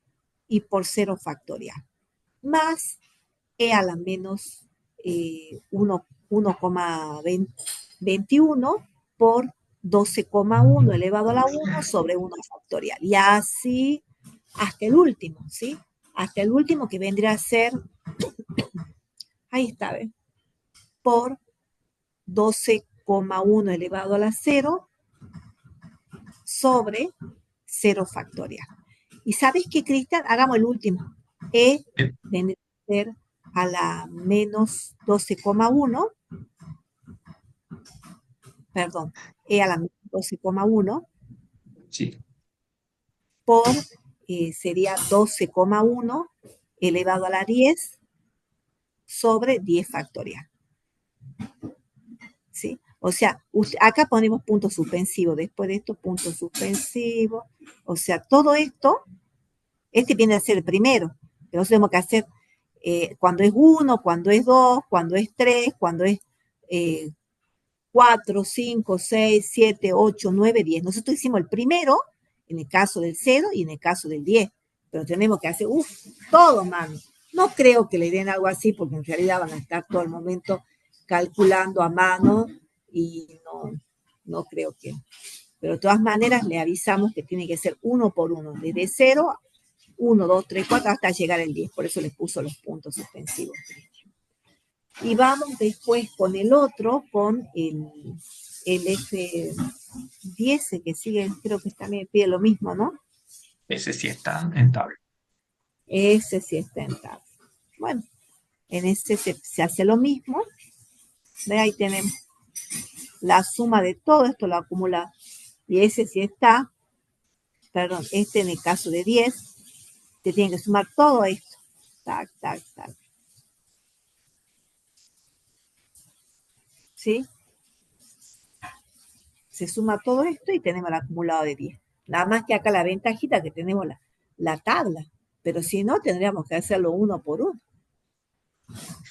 y por 0 factorial. Más E a la menos 1,21 por 12,1 elevado a la 1 sobre 1 factorial. Y así hasta el último, ¿sí? Hasta el último que vendría a ser, ahí está, ¿ves? Por 12,1 elevado a la 0 sobre 0 factorial. ¿Y sabes qué, Cristian? Hagamos el último. E vendría a ser a la menos 12,1, perdón, E a la menos 12,1 Sí. por, sería 12,1 elevado a la 10 sobre 10 factorial. ¿Sí? O sea, acá ponemos punto suspensivo, después de esto punto suspensivo. O sea, todo esto, este viene a ser el primero, pero nosotros tenemos que hacer cuando es 1, cuando es 2, cuando es 3, cuando es 4, 5, 6, 7, 8, 9, 10. Nosotros hicimos el primero en el caso del 0 y en el caso del 10. Pero tenemos que hacer, todo, mano. No creo que le den algo así porque en realidad van a estar todo el momento calculando a mano y no creo que. Pero de todas maneras le avisamos que tiene que ser uno por uno, desde 0, 1, 2, 3, 4 hasta llegar al 10. Por eso les puso los puntos suspensivos. Y vamos después con el otro, con el F10, que sigue, creo que también pide lo mismo, ¿no? Ese sí está en tabla. Ese sí está en tabla. Bueno, en ese se hace lo mismo. ¿Ve? Ahí tenemos la suma de todo esto, lo acumula. Y ese sí está, perdón, este en el caso de 10, te tiene que sumar todo esto. Tac, tac, tac. ¿Sí? Se suma todo esto y tenemos el acumulado de 10. Nada más que acá la ventajita que tenemos la tabla. Pero si no, tendríamos que hacerlo uno por uno.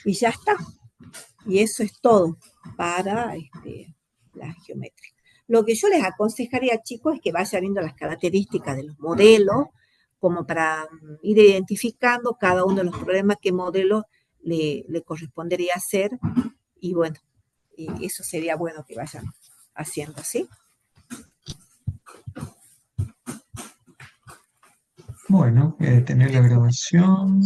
Y ya está. Y eso es todo para la geometría. Lo que yo les aconsejaría, chicos, es que vayan viendo las características de los modelos, como para ir identificando cada uno de los problemas que modelo le correspondería hacer. Y bueno, y eso sería bueno que vayan haciendo, ¿sí? Bueno, voy a detener la grabación.